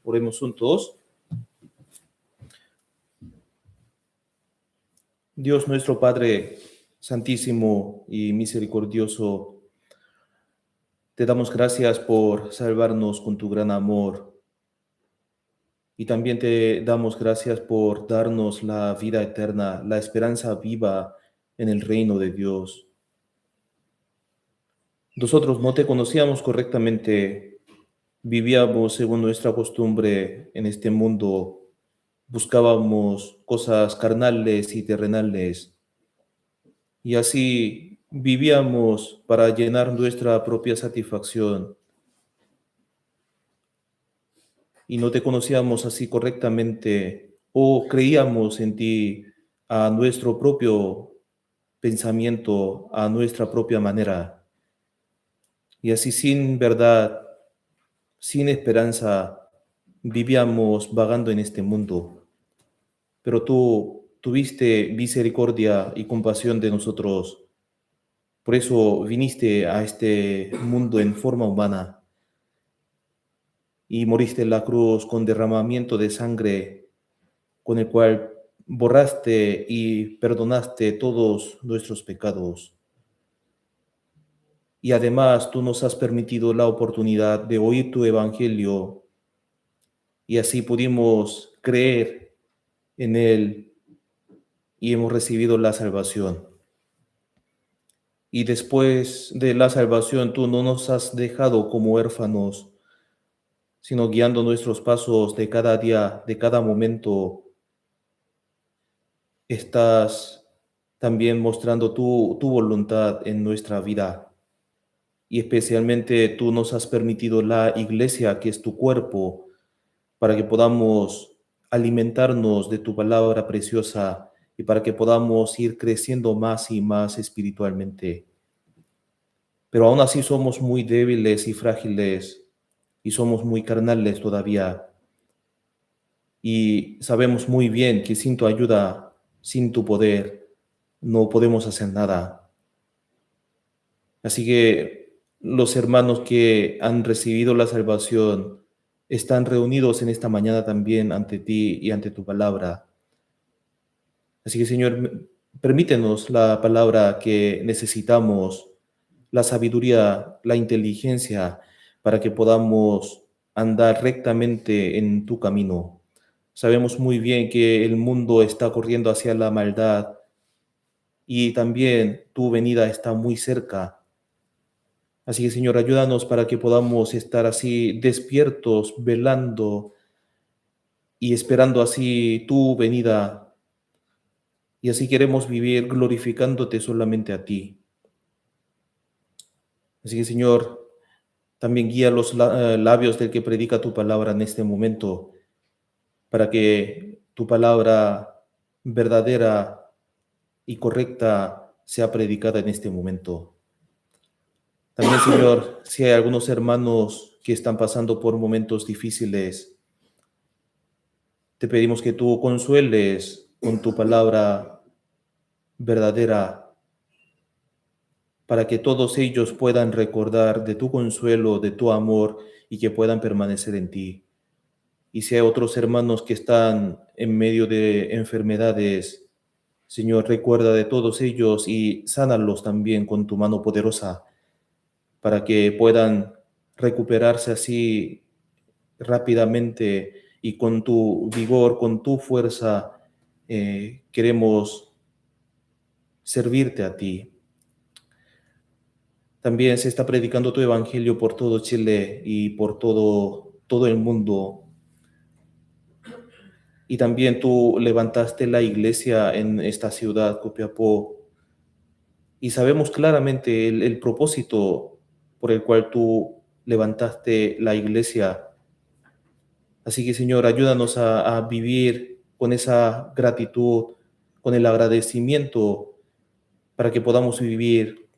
Oremos juntos. Dios nuestro Padre Santísimo y Misericordioso, te damos gracias por salvarnos con tu gran amor. Y también te damos gracias por darnos la vida eterna, la esperanza viva en el reino de Dios. Nosotros no te conocíamos correctamente, vivíamos según nuestra costumbre en este mundo, buscábamos cosas carnales y terrenales, y así vivíamos para llenar nuestra propia satisfacción. Y no te conocíamos así correctamente o creíamos en ti a nuestro propio pensamiento, a nuestra propia manera. Y así sin verdad, sin esperanza, vivíamos vagando en este mundo. Pero tú tuviste misericordia y compasión de nosotros. Por eso viniste a este mundo en forma humana y moriste en la cruz con derramamiento de sangre, con el cual borraste y perdonaste todos nuestros pecados. Y además tú nos has permitido la oportunidad de oír tu evangelio y así pudimos creer en él y hemos recibido la salvación. Y después de la salvación tú no nos has dejado como huérfanos, sino guiando nuestros pasos de cada día, de cada momento. Estás también mostrando tu voluntad en nuestra vida. Y especialmente tú nos has permitido la iglesia, que es tu cuerpo, para que podamos alimentarnos de tu palabra preciosa y para que podamos ir creciendo más y más espiritualmente. Pero aún así somos muy débiles y frágiles y somos muy carnales todavía. Y sabemos muy bien que sin tu ayuda, sin tu poder, no podemos hacer nada. Así que los hermanos que han recibido la salvación están reunidos en esta mañana también ante ti y ante tu palabra. Así que, Señor, permítenos la palabra que necesitamos, la sabiduría, la inteligencia, para que podamos andar rectamente en tu camino. Sabemos muy bien que el mundo está corriendo hacia la maldad y también tu venida está muy cerca. Así que, Señor, ayúdanos para que podamos estar así despiertos, velando y esperando así tu venida. Y así queremos vivir glorificándote solamente a ti. Así que, Señor, también guía los labios del que predica tu palabra en este momento, para que tu palabra verdadera y correcta sea predicada en este momento. También, Señor, si hay algunos hermanos que están pasando por momentos difíciles, te pedimos que tú consueles con tu palabra verdadera, para que todos ellos puedan recordar de tu consuelo, de tu amor y que puedan permanecer en ti. Y si hay otros hermanos que están en medio de enfermedades, Señor, recuerda de todos ellos y sánalos también con tu mano poderosa, para que puedan recuperarse así rápidamente y con tu vigor, con tu fuerza, queremos servirte a ti. También se está predicando tu evangelio por todo Chile y por todo el mundo. Y también tú levantaste la iglesia en esta ciudad, Copiapó. Y sabemos claramente el propósito por el cual tú levantaste la iglesia. Así que, Señor, ayúdanos a vivir con esa gratitud, con el agradecimiento, para que podamos vivir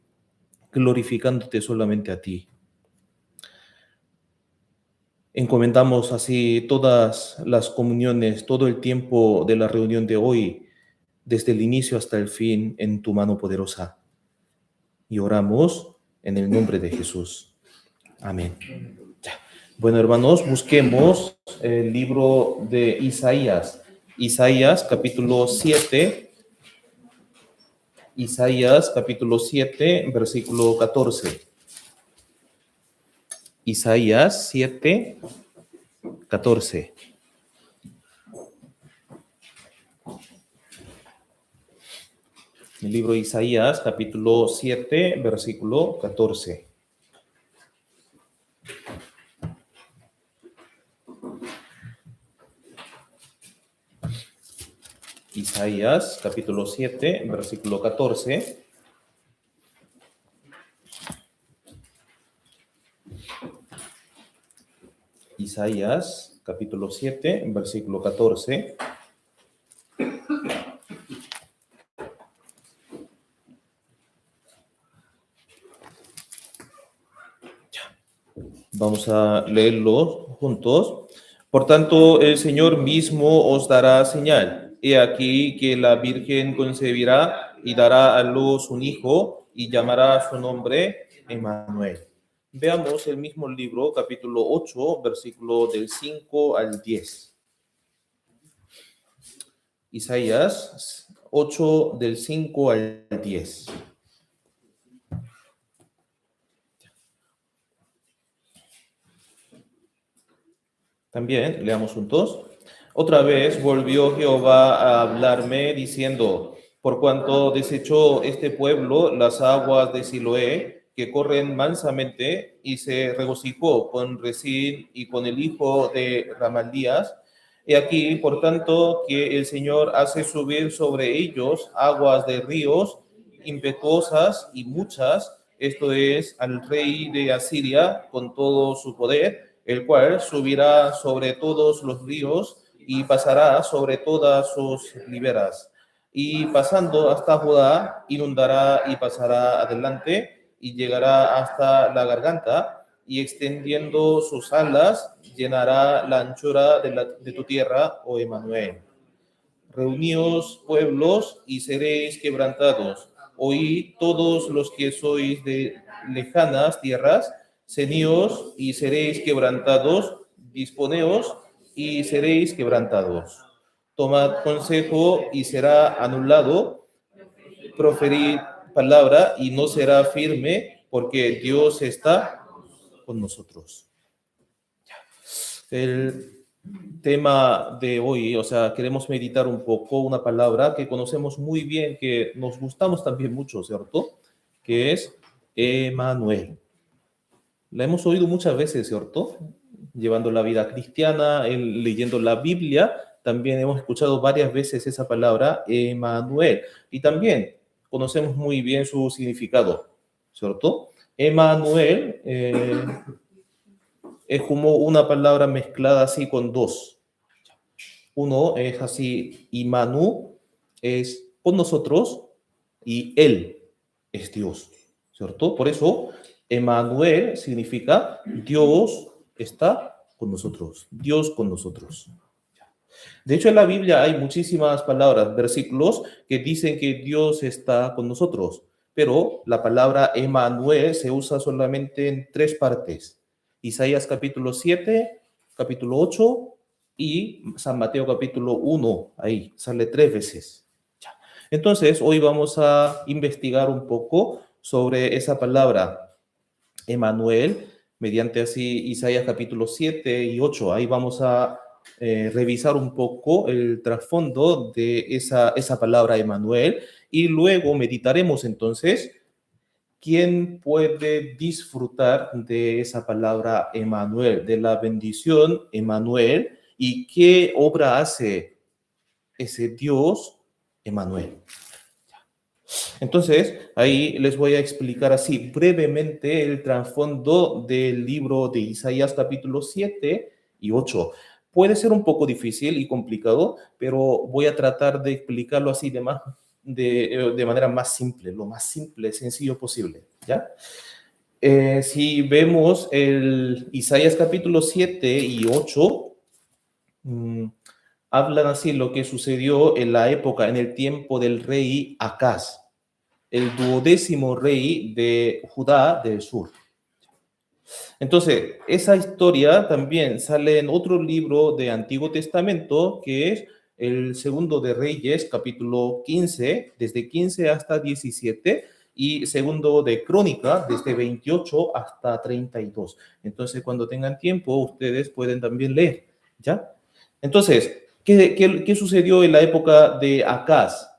glorificándote solamente a ti. Encomendamos así todas las comuniones, todo el tiempo de la reunión de hoy, desde el inicio hasta el fin, en tu mano poderosa. Y oramos en el nombre de Jesús. Amén. Ya. Bueno, hermanos, busquemos el libro de Isaías. Isaías capítulo 7. Isaías capítulo 7, versículo 14. Isaías 7, 14. El libro de Isaías capítulo 7, versículo 14. Isaías capítulo 7, versículo 14. Isaías capítulo 7, versículo 14. Vamos a leerlo juntos. Por tanto, el Señor mismo os dará señal. He aquí que la Virgen concebirá y dará a luz un hijo y llamará su nombre Emmanuel. Veamos el mismo libro, capítulo 8, versículo del 5 al 10. Isaías 8, del 5 al 10. También leamos juntos. Otra vez volvió Jehová a hablarme diciendo, por cuanto desechó este pueblo las aguas de Siloé, que corren mansamente, y se regocijó con Resín y con el hijo de Ramalías, he aquí, por tanto, que el Señor hace subir sobre ellos aguas de ríos impetuosas y muchas, esto es, al rey de Asiria con todo su poder, el cual subirá sobre todos los ríos y pasará sobre todas sus riberas. Y pasando hasta Judá, inundará y pasará adelante y llegará hasta la garganta y extendiendo sus alas llenará la anchura de tu tierra, oh Emmanuel. Reuníos pueblos y seréis quebrantados. Oíd todos los que sois de lejanas tierras, ceñíos y seréis quebrantados, disponeos y seréis quebrantados. Tomad consejo y será anulado, proferid palabra y no será firme, porque Dios está con nosotros. El tema de hoy, o sea, queremos meditar un poco una palabra que conocemos muy bien, que nos gustamos también mucho, ¿cierto? Que es Emmanuel. La hemos oído muchas veces, ¿cierto? Llevando la vida cristiana, leyendo la Biblia, también hemos escuchado varias veces esa palabra, Emmanuel. Y también conocemos muy bien su significado, ¿cierto? Emmanuel es como una palabra mezclada así con dos. Uno es así, Imanu es con nosotros y Él es Dios, ¿cierto? Por eso, Emmanuel significa Dios está con nosotros, Dios con nosotros. De hecho, en la Biblia hay muchísimas palabras, versículos que dicen que Dios está con nosotros, pero la palabra Emmanuel se usa solamente en tres partes. Isaías capítulo 7, capítulo 8 y San Mateo capítulo 1, ahí sale tres veces. Entonces, hoy vamos a investigar un poco sobre esa palabra Emmanuel, mediante así Isaías capítulo 7 y 8. Ahí vamos a revisar un poco el trasfondo de esa palabra Emmanuel y luego meditaremos entonces quién puede disfrutar de esa palabra Emmanuel, de la bendición Emmanuel y qué obra hace ese Dios Emmanuel. Entonces, ahí les voy a explicar así brevemente el trasfondo del libro de Isaías capítulo 7 y 8. Puede ser un poco difícil y complicado, pero voy a tratar de explicarlo así de manera más simple, lo más simple, sencillo posible, ¿ya? Si vemos el Isaías capítulo 7 y 8, hablan así lo que sucedió en la época, en el tiempo del rey Acaz, el 12º rey de Judá del sur. Entonces, esa historia también sale en otro libro de Antiguo Testamento, que es el segundo de Reyes, capítulo 15, desde 15 hasta 17, y segundo de Crónica, desde 28 hasta 32. Entonces, cuando tengan tiempo, ustedes pueden también leer, ¿ya? Entonces, ¿qué sucedió en la época de Acaz?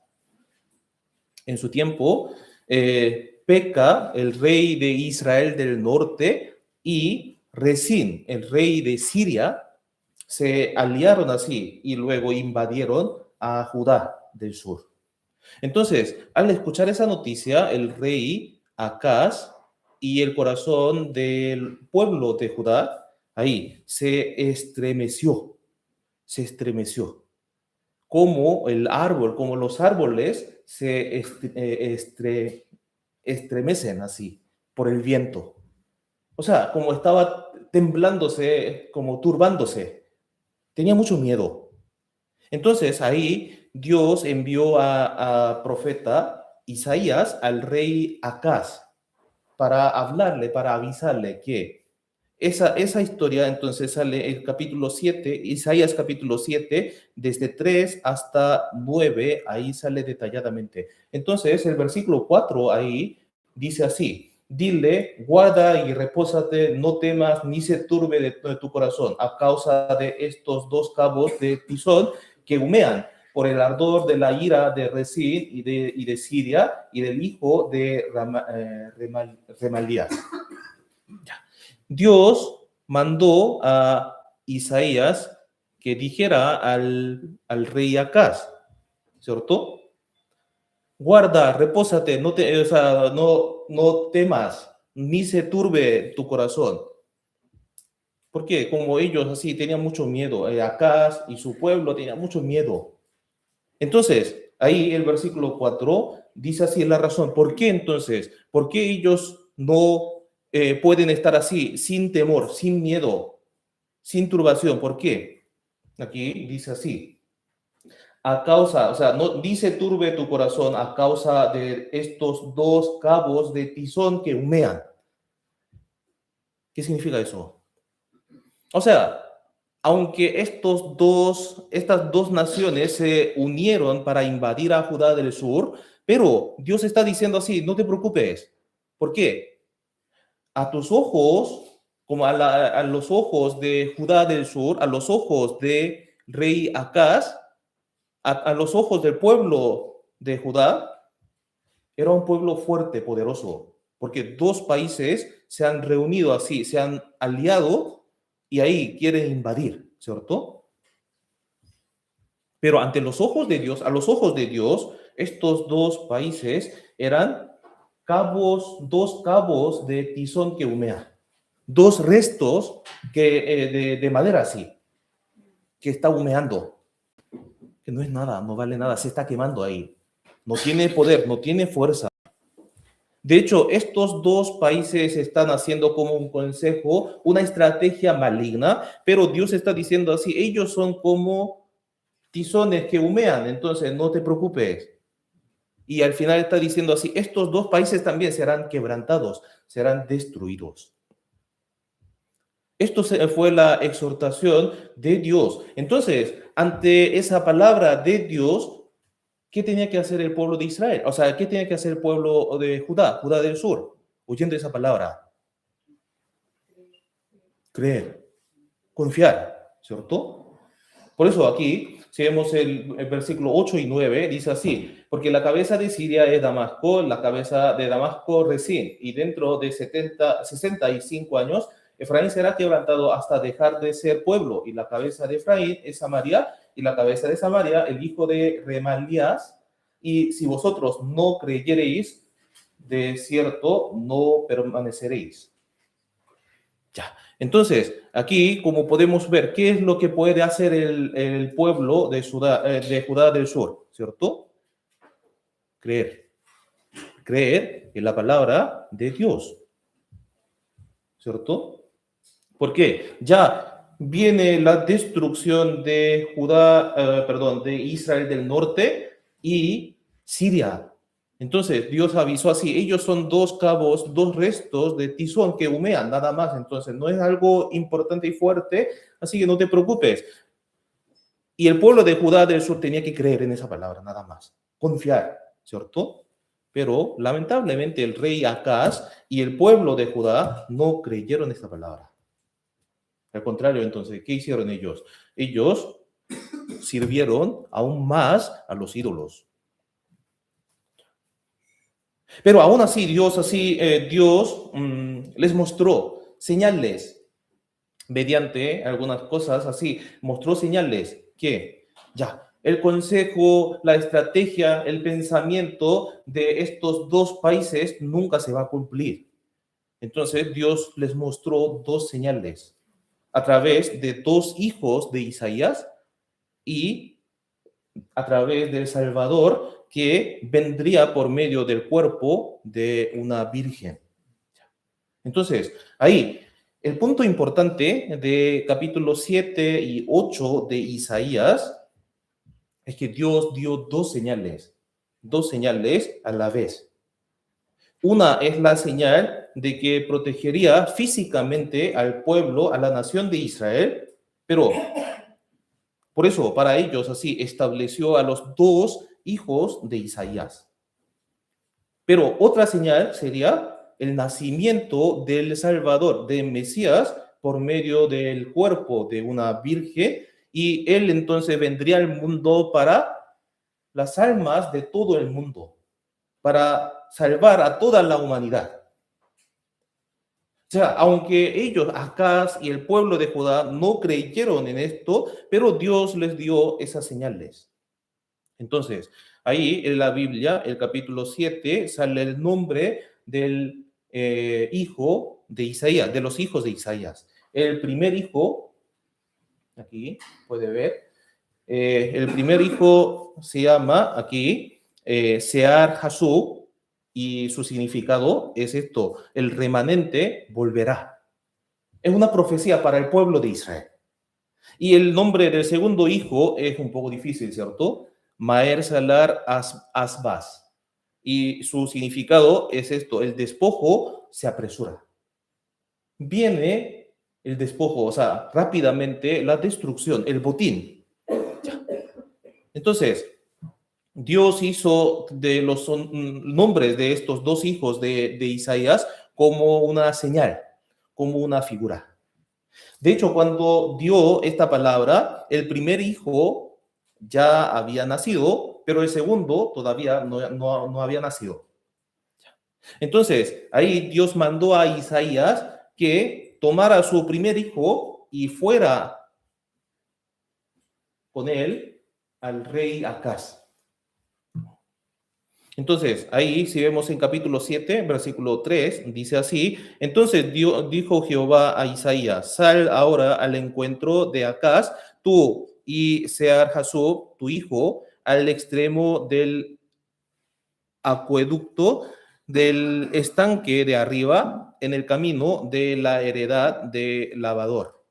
En su tiempo, Peca, el rey de Israel del norte, y Resín, el rey de Siria, se aliaron así y luego invadieron a Judá del sur. Entonces, al escuchar esa noticia, el rey Acaz y el corazón del pueblo de Judá, ahí, se estremeció como el árbol, como los árboles se estremecen así por el viento. O sea, como estaba temblándose, como turbándose. Tenía mucho miedo. Entonces ahí Dios envió a profeta Isaías al rey Acaz para hablarle, para avisarle que esa historia entonces sale el capítulo 7, Isaías capítulo 7, desde 3 hasta 9, ahí sale detalladamente. Entonces el versículo 4 ahí dice así: dile, guarda y repósate, no temas ni se turbe de tu corazón a causa de estos dos cabos de tizón que humean por el ardor de la ira de Resín y de Siria y del hijo de Remalías. Dios mandó a Isaías que dijera al rey Acaz, ¿cierto? Guarda, repósate, no temas, ni se turbe tu corazón. ¿Por qué? Como ellos así tenían mucho miedo, Acaz y su pueblo tenían mucho miedo. Entonces, ahí el versículo 4 dice así la razón. ¿Por qué entonces? ¿Por qué ellos no pueden estar así, sin temor, sin miedo, sin turbación? ¿Por qué? Aquí dice así. A causa, o sea, no dice turbe tu corazón a causa de estos dos cabos de tizón que humean. ¿Qué significa eso? O sea, aunque estas dos naciones se unieron para invadir a Judá del sur, pero Dios está diciendo así, no te preocupes. ¿Por qué? A tus ojos, como a los ojos de Judá del sur, a los ojos de rey Acaz, a los ojos del pueblo de Judá, era un pueblo fuerte, poderoso, porque dos países se han reunido así, se han aliado y ahí quieren invadir, ¿cierto? Pero ante los ojos de Dios, a los ojos de Dios, estos dos países eran dos cabos de tizón que humea, dos restos de madera así, que está humeando, que no es nada, no vale nada, se está quemando ahí. No tiene poder, no tiene fuerza. De hecho, estos dos países están haciendo como un consejo, una estrategia maligna, pero Dios está diciendo así, ellos son como tizones que humean, entonces no te preocupes. Y al final está diciendo así, estos dos países también serán quebrantados, serán destruidos. Esto fue la exhortación de Dios. Entonces, ante esa palabra de Dios, ¿qué tenía que hacer el pueblo de Israel? O sea, ¿qué tenía que hacer el pueblo de Judá, Judá del sur? Oyendo esa palabra. Creer, confiar, ¿cierto? Por eso aquí, si vemos el versículo 8 y 9, dice así, porque la cabeza de Siria es Damasco, la cabeza de Damasco Resín, y dentro de 65 años, Efraín será quebrantado hasta dejar de ser pueblo, y la cabeza de Efraín es Samaria, y la cabeza de Samaria, el hijo de Remalías, y si vosotros no creyereis, de cierto no permaneceréis. Ya. Entonces, aquí, como podemos ver, ¿qué es lo que puede hacer el pueblo de Judá del sur? ¿Cierto? Creer. Creer en la palabra de Dios. ¿Cierto? ¿Por qué? Ya viene la destrucción de de Israel del norte y Siria. Entonces Dios avisó así, ellos son dos cabos, dos restos de tizón que humean, nada más. Entonces no es algo importante y fuerte, así que no te preocupes. Y el pueblo de Judá del sur tenía que creer en esa palabra, nada más. Confiar, ¿cierto? Pero lamentablemente el rey Acaz y el pueblo de Judá no creyeron esta palabra. Al contrario, entonces, ¿qué hicieron ellos? Ellos sirvieron aún más a los ídolos. Pero aún así, Dios les mostró señales mediante algunas cosas así, mostró señales que ya el consejo, la estrategia, el pensamiento de estos dos países nunca se va a cumplir. Entonces Dios les mostró dos señales a través de dos hijos de Isaías y a través del Salvador que vendría por medio del cuerpo de una virgen. Entonces, ahí, el punto importante de capítulo 7 y 8 de Isaías es que Dios dio dos señales a la vez. Una es la señal de que protegería físicamente al pueblo, a la nación de Israel, pero por eso, para ellos, así estableció a los dos hijos de Isaías. Pero otra señal sería el nacimiento del Salvador, de Mesías, por medio del cuerpo de una virgen, y él entonces vendría al mundo para las almas de todo el mundo, para salvar a toda la humanidad. O sea, aunque ellos, Acaz y el pueblo de Judá, no creyeron en esto, pero Dios les dio esas señales. Entonces, ahí en la Biblia, el capítulo 7, sale el nombre del hijo de Isaías, de los hijos de Isaías. El primer hijo, aquí puede ver, el primer hijo se llama aquí Sear Hasub, y su significado es esto: el remanente volverá. Es una profecía para el pueblo de Israel. Y el nombre del segundo hijo es un poco difícil, ¿cierto? Maher Salar Asbaz. Y su significado es esto: el despojo se apresura. Viene el despojo, o sea, rápidamente la destrucción, el botín. Ya. Entonces, Dios hizo de los nombres de estos dos hijos de Isaías como una señal, como una figura. De hecho, cuando dio esta palabra, el primer hijo ya había nacido, pero el segundo todavía no había nacido. Entonces, ahí Dios mandó a Isaías que tomara a su primer hijo y fuera con él al rey Acaz. Entonces, ahí si vemos en capítulo 7, versículo 3, dice así: entonces dijo Jehová a Isaías: sal ahora al encuentro de Acaz, tú y Sear Hasub, tu hijo, al extremo del acueducto del estanque de arriba, en el camino de la heredad de lavador.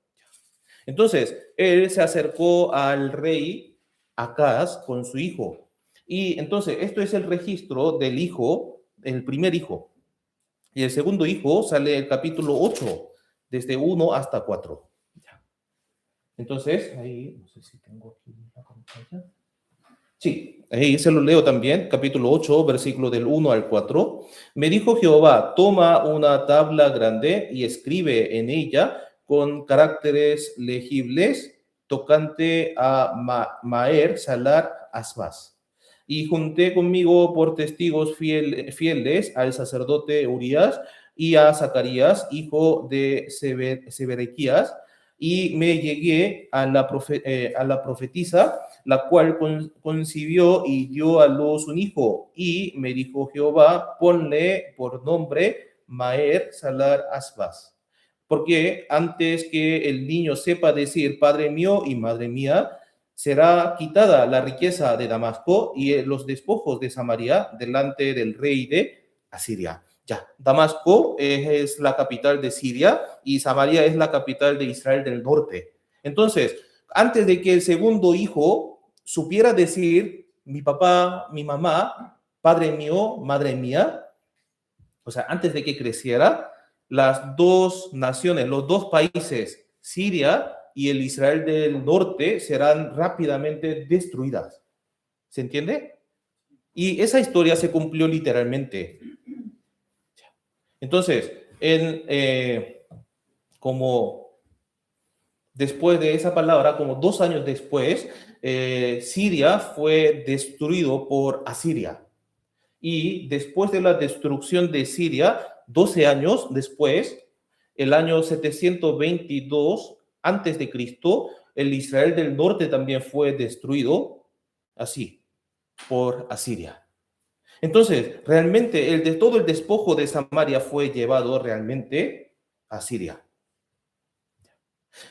Entonces, él se acercó al rey Acaz con su hijo. Y entonces, esto es el registro del hijo, el primer hijo. Y el segundo hijo sale el capítulo 8, desde 1 hasta 4. Entonces, ahí, no sé si tengo aquí la pantalla. Sí, ahí se lo leo también, capítulo 8, versículo del 1 al 4. Me dijo Jehová: toma una tabla grande y escribe en ella con caracteres legibles tocante a Maher Salar Asbaz. Y junté conmigo por testigos fieles al sacerdote Urías y a Zacarías, hijo de Seberequías, y me llegué a la profetisa, la cual concibió y dio a luz un hijo. Y me dijo Jehová: ponle por nombre Maher Salar Asbaz, porque antes que el niño sepa decir Padre mío y Madre mía, será quitada la riqueza de Damasco y los despojos de Samaria delante del rey de Asiria. Ya, Damasco es la capital de Siria y Samaria es la capital de Israel del norte. Entonces, antes de que el segundo hijo supiera decir mi papá, mi mamá, padre mío, madre mía, o sea, antes de que creciera, las dos naciones, los dos países, Siria y el Israel del norte, serán rápidamente destruidas. ¿Se entiende? Y esa historia se cumplió literalmente. Entonces, como después de esa palabra, como 2 años después, Siria fue destruido por Asiria. Y después de la destrucción de Siria, 12 años después, el año 722 antes de Cristo, el Israel del norte también fue destruido así por Asiria. Entonces, realmente todo el despojo de Samaria fue llevado realmente a Siria.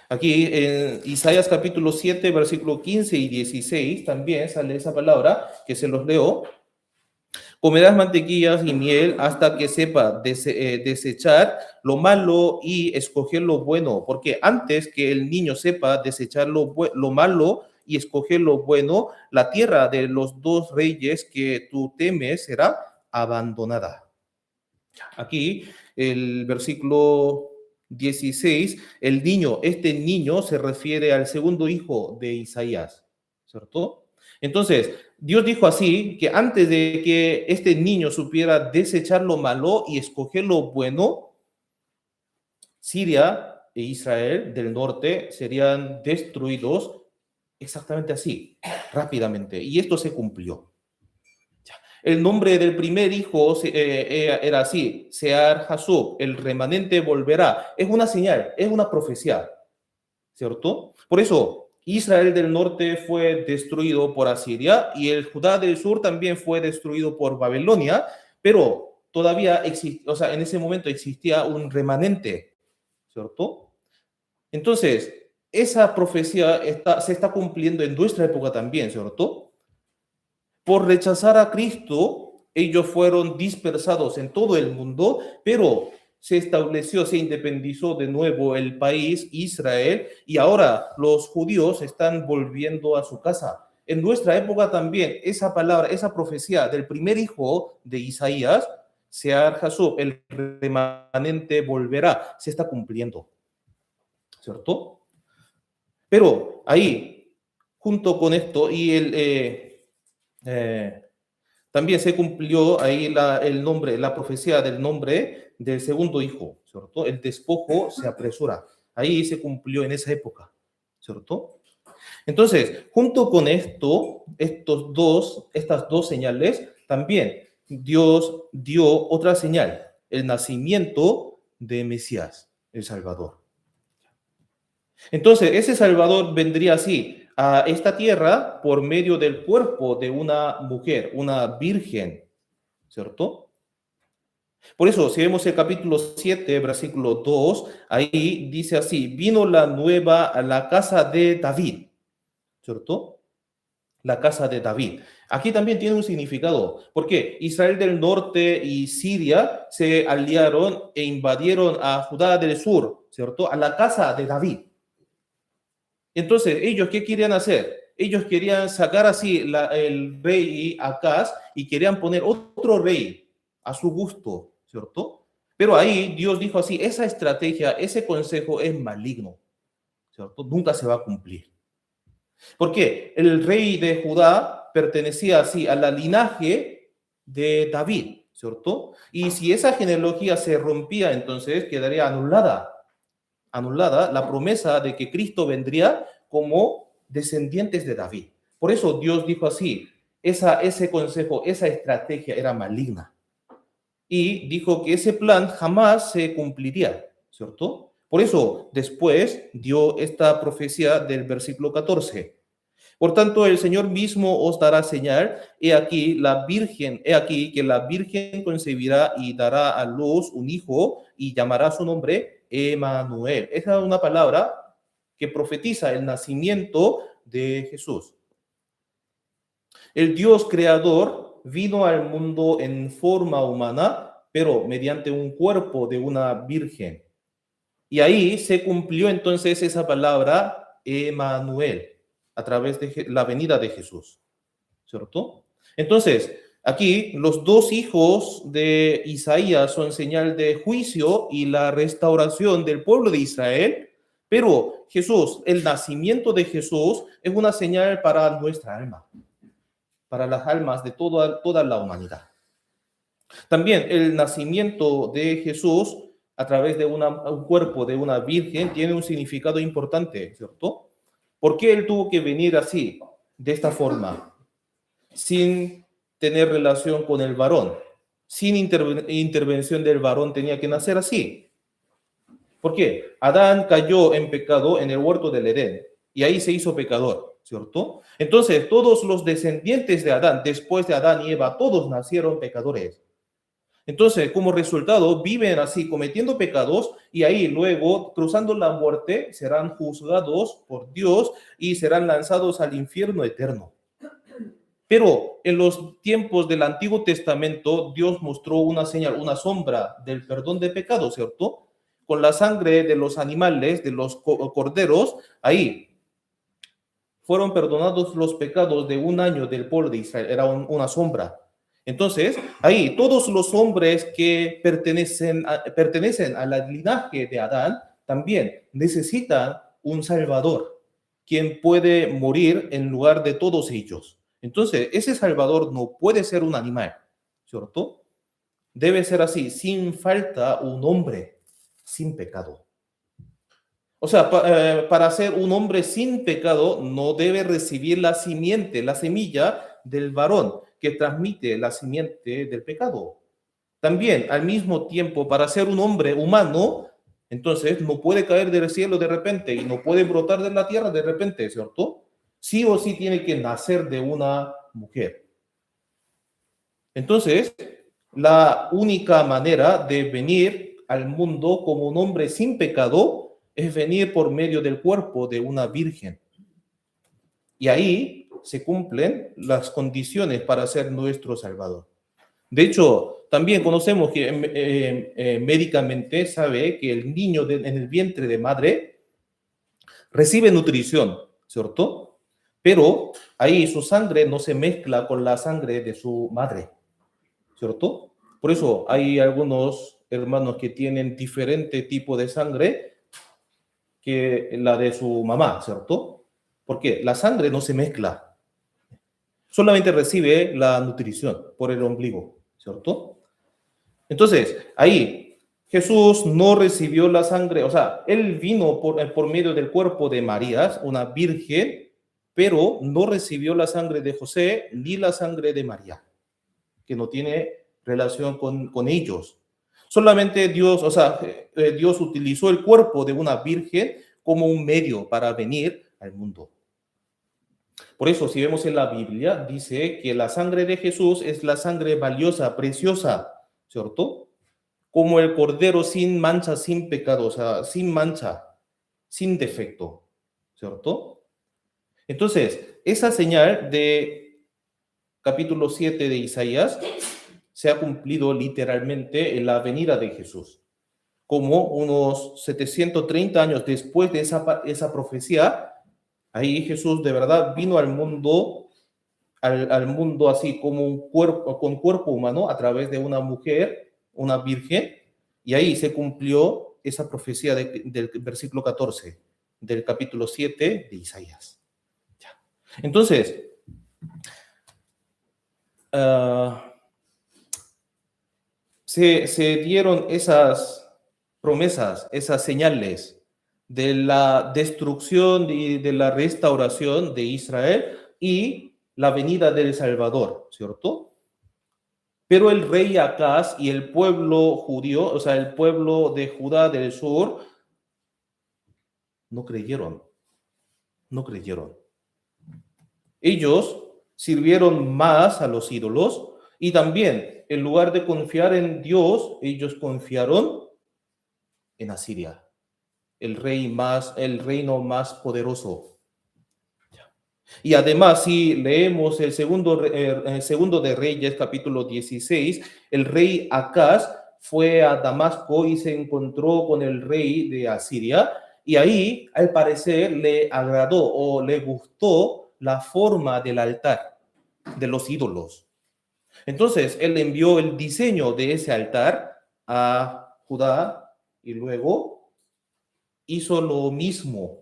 Aquí en Isaías capítulo 7, versículo 15 y 16 también sale esa palabra que se los leo. Comerás mantequillas y miel hasta que sepa desechar lo malo y escoger lo bueno, porque antes que el niño sepa desechar lo malo y escoger lo bueno, la tierra de los dos reyes que tú temes será abandonada. Aquí el versículo 16, el niño, este niño se refiere al segundo hijo de Isaías, ¿cierto? Entonces, Dios dijo así, que antes de que este niño supiera desechar lo malo y escoger lo bueno, Siria e Israel del norte serían destruidos exactamente así, rápidamente. Y esto se cumplió. El nombre del primer hijo era así, Sear Hasub, el remanente volverá. Es una señal, es una profecía, ¿cierto? Por eso, Israel del norte fue destruido por Asiria y el Judá del sur también fue destruido por Babilonia, pero todavía existía, o sea, en ese momento existía un remanente, ¿cierto? Entonces, esa profecía se está cumpliendo en nuestra época también, ¿cierto? Por rechazar a Cristo, ellos fueron dispersados en todo el mundo, pero se estableció, se independizó de nuevo el país Israel y ahora los judíos están volviendo a su casa. En nuestra época también esa palabra, esa profecía del primer hijo de Isaías, Sear Jasub, el remanente volverá, se está cumpliendo, ¿cierto? Pero ahí, junto con esto también se cumplió ahí la profecía del nombre del segundo hijo, ¿cierto? El despojo se apresura. Ahí se cumplió en esa época, ¿cierto? Entonces, junto con estas dos señales, también Dios dio otra señal, el nacimiento de Mesías, el Salvador. Entonces, ese Salvador vendría así a esta tierra por medio del cuerpo de una mujer, una virgen, ¿cierto? Por eso, si vemos el capítulo 7, versículo 2, ahí dice así, vino la nueva a la casa de David, ¿cierto? La casa de David. Aquí también tiene un significado, porque Israel del norte y Siria se aliaron e invadieron a Judá del sur, ¿cierto? A la casa de David. Entonces, ¿ellos qué querían hacer? Ellos querían sacar así el rey Acaz y querían poner otro rey a su gusto, ¿cierto? Pero ahí Dios dijo así, esa estrategia, ese consejo es maligno, ¿cierto? Nunca se va a cumplir. ¿Por qué? El rey de Judá pertenecía así a la linaje de David, ¿cierto? Y si esa genealogía se rompía, entonces quedaría anulada la promesa de que Cristo vendría como descendientes de David. Por eso Dios dijo así, ese consejo, esa estrategia era maligna. Y dijo que ese plan jamás se cumpliría, ¿cierto? Por eso después dio esta profecía del versículo 14. Por tanto, el Señor mismo os dará señal, he aquí que la Virgen concebirá y dará a luz un hijo y llamará su nombre Emanuel. Esa es una palabra que profetiza el nacimiento de Jesús. El Dios creador vino al mundo en forma humana, pero mediante un cuerpo de una virgen. Y ahí se cumplió entonces esa palabra Emanuel a través de la venida de Jesús, ¿cierto? Entonces, Aquí los dos hijos de Isaías son señal de juicio y la restauración del pueblo de Israel, pero Jesús, el nacimiento de Jesús es una señal para nuestra alma, para las almas de toda la humanidad. También el nacimiento de Jesús a través de un cuerpo de una virgen tiene un significado importante, ¿cierto? ¿Por qué él tuvo que venir así, de esta forma, sin tener relación con el varón? Sin intervención del varón tenía que nacer así. ¿Por qué? Adán cayó en pecado en el huerto del Edén y ahí se hizo pecador, ¿cierto? Entonces, todos los descendientes de Adán, después de Adán y Eva, todos nacieron pecadores. Entonces, como resultado, viven así cometiendo pecados y ahí luego, cruzando la muerte, serán juzgados por Dios y serán lanzados al infierno eterno. Pero en los tiempos del Antiguo Testamento, Dios mostró una señal, una sombra del perdón de pecados, ¿cierto? Con la sangre de los animales, de los corderos, ahí fueron perdonados los pecados de un año del pueblo de Israel, era una sombra. Entonces, ahí todos los hombres que pertenecen a la linaje de Adán también necesitan un Salvador, quien puede morir en lugar de todos ellos. Entonces, ese Salvador no puede ser un animal, ¿cierto? Debe ser así, sin falta un hombre, sin pecado. O sea, para ser un hombre sin pecado no debe recibir la simiente, la semilla del varón que transmite la simiente del pecado. También, al mismo tiempo, para ser un hombre humano, entonces no puede caer del cielo de repente y no puede brotar de la tierra de repente, ¿cierto? Sí o sí tiene que nacer de una mujer. Entonces, la única manera de venir al mundo como un hombre sin pecado es venir por medio del cuerpo de una virgen. Y ahí se cumplen las condiciones para ser nuestro Salvador. De hecho, también conocemos que médicamente sabe que el niño en el vientre de madre recibe nutrición, ¿cierto? Pero ahí su sangre no se mezcla con la sangre de su madre, ¿cierto? Por eso hay algunos hermanos que tienen diferente tipo de sangre que la de su mamá, ¿cierto? Porque la sangre no se mezcla, solamente recibe la nutrición por el ombligo, ¿cierto? Entonces, ahí Jesús no recibió la sangre, o sea, él vino por medio del cuerpo de María, una virgen, pero no recibió la sangre de José ni la sangre de María, que no tiene relación con ellos. Solamente Dios, o sea, Dios utilizó el cuerpo de una virgen como un medio para venir al mundo. Por eso, si vemos en la Biblia, dice que la sangre de Jesús es la sangre valiosa, preciosa, ¿cierto? Como el cordero sin mancha, sin pecado, o sea, sin mancha, sin defecto, ¿cierto? Entonces, esa señal de capítulo 7 de Isaías se ha cumplido literalmente en la venida de Jesús. Como unos 730 años después de esa profecía, ahí Jesús de verdad vino al mundo así como un cuerpo, con cuerpo humano a través de una mujer, una virgen, y ahí se cumplió esa profecía del versículo 14 del capítulo 7 de Isaías. Ya. Entonces, se dieron esas promesas, esas señales de la destrucción y de la restauración de Israel y la venida del Salvador, ¿cierto? Pero el rey Acaz y el pueblo judío, o sea, el pueblo de Judá del sur, no creyeron, no creyeron. Ellos sirvieron más a los ídolos y también, en lugar de confiar en Dios, ellos confiaron en Asiria, el reino más poderoso. Y además, si leemos el segundo de Reyes, capítulo 16, el rey Acaz fue a Damasco y se encontró con el rey de Asiria, y ahí, al parecer, le agradó o le gustó la forma del altar, de los ídolos. Entonces, él envió el diseño de ese altar a Judá y luego hizo lo mismo.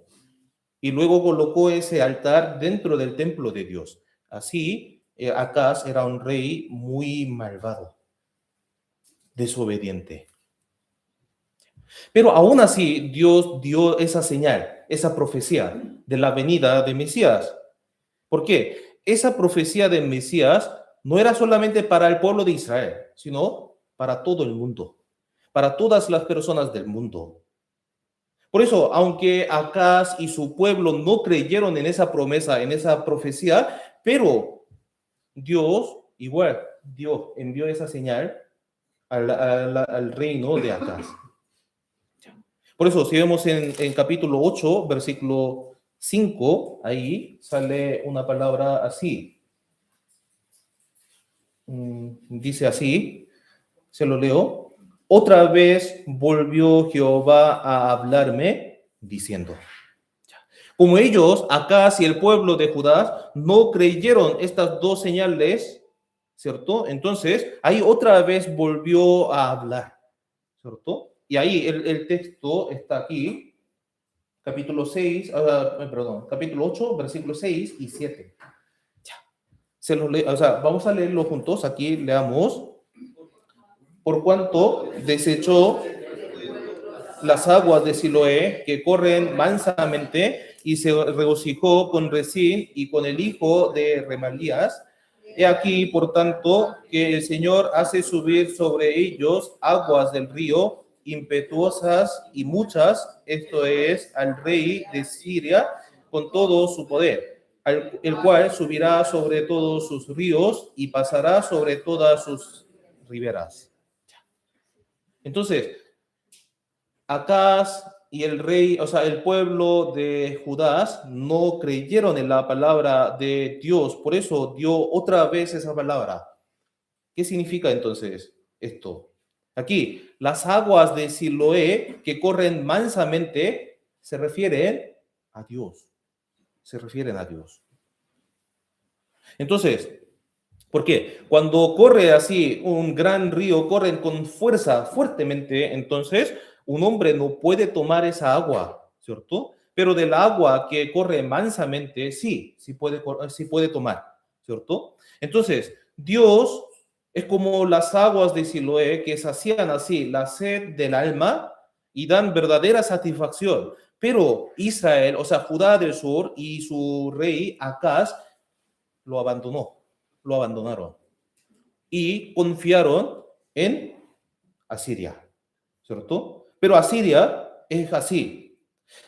Y luego colocó ese altar dentro del templo de Dios. Así, Acaz era un rey muy malvado, desobediente. Pero aún así, Dios dio esa señal, esa profecía de la venida de Mesías. ¿Por qué? Esa profecía de Mesías no era solamente para el pueblo de Israel, sino para todo el mundo, para todas las personas del mundo. Por eso, aunque Acaz y su pueblo no creyeron en esa promesa, en esa profecía, pero Dios igual envió esa señal al reino de Acaz. Por eso, si vemos en capítulo 8, versículo 5, ahí sale una palabra así. Dice así, se lo leo. Otra vez volvió Jehová a hablarme, diciendo. Como ellos, Acaz y el pueblo de Judá, no creyeron estas dos señales, ¿cierto? Entonces, ahí otra vez volvió a hablar, ¿cierto? Y ahí el texto está aquí, capítulo 6, capítulo 8, versículos 6 y 7. Se los o sea, vamos a leerlo juntos, aquí leamos. Por cuanto desechó las aguas de Siloé que corren mansamente y se regocijó con Resín y con el hijo de Remalías. He aquí, por tanto, que el Señor hace subir sobre ellos aguas del río impetuosas y muchas, esto es, al rey de Siria con todo su poder, el cual subirá sobre todos sus ríos y pasará sobre todas sus riberas. Entonces, Acaz y el rey, o sea, el pueblo de Judá no creyeron en la palabra de Dios, por eso dio otra vez esa palabra. ¿Qué significa entonces esto? Aquí, las aguas de Siloé que corren mansamente se refieren a Dios, se refieren a Dios. Entonces, ¿por qué? Cuando corre así un gran río, corren con fuerza, fuertemente, entonces un hombre no puede tomar esa agua, ¿cierto? Pero del agua que corre mansamente, sí puede tomar, ¿cierto? Entonces, Dios es como las aguas de Siloé que sacian así la sed del alma y dan verdadera satisfacción. Pero Israel, o sea, Judá del sur y su rey Acaz lo abandonaron y confiaron en Asiria, ¿cierto? Pero Asiria es así.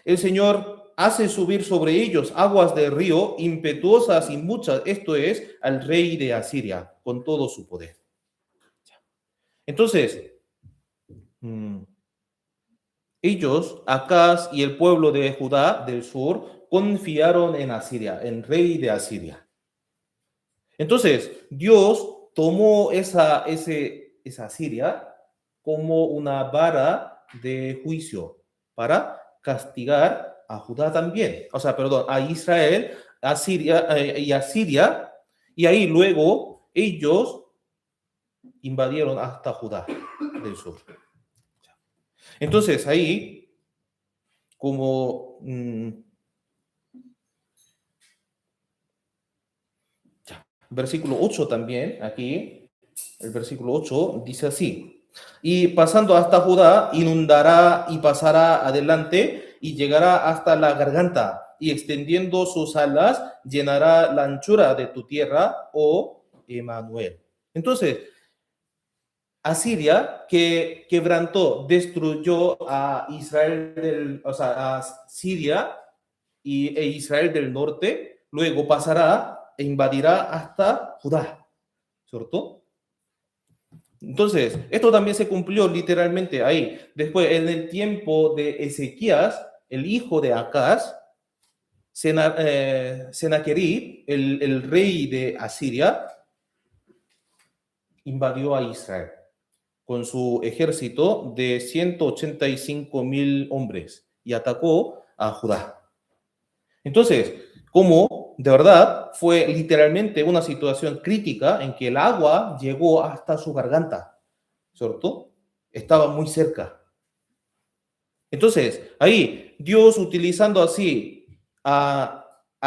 El Señor hace subir sobre ellos aguas de río impetuosas y muchas, esto es, al rey de Asiria, con todo su poder. Entonces, ellos, Acaz y el pueblo de Judá del sur, confiaron en Asiria, en rey de Asiria. Entonces, Dios tomó esa Asiria como una vara de juicio para castigar a Judá también. O sea, perdón, a Israel, a Siria, y a Siria, y ahí luego ellos invadieron hasta Judá del sur. Entonces, ahí, como versículo 8 también, aquí, el versículo 8 dice así: y pasando hasta Judá, inundará y pasará adelante y llegará hasta la garganta, y extendiendo sus alas, llenará la anchura de tu tierra, oh Emanuel. Entonces, Asiria, que quebrantó, destruyó a Israel, o sea, a Siria e Israel del norte, luego pasará e invadirá hasta Judá, ¿cierto? Entonces, esto también se cumplió literalmente ahí. Después, en el tiempo de Ezequías, el hijo de Acaz, Senaquerib, el rey de Asiria, invadió a Israel con su ejército de 185,000 hombres y atacó a Judá. Entonces, como de verdad, fue literalmente una situación crítica en que el agua llegó hasta su garganta, ¿cierto? Estaba muy cerca. Entonces, ahí, Dios utilizando así a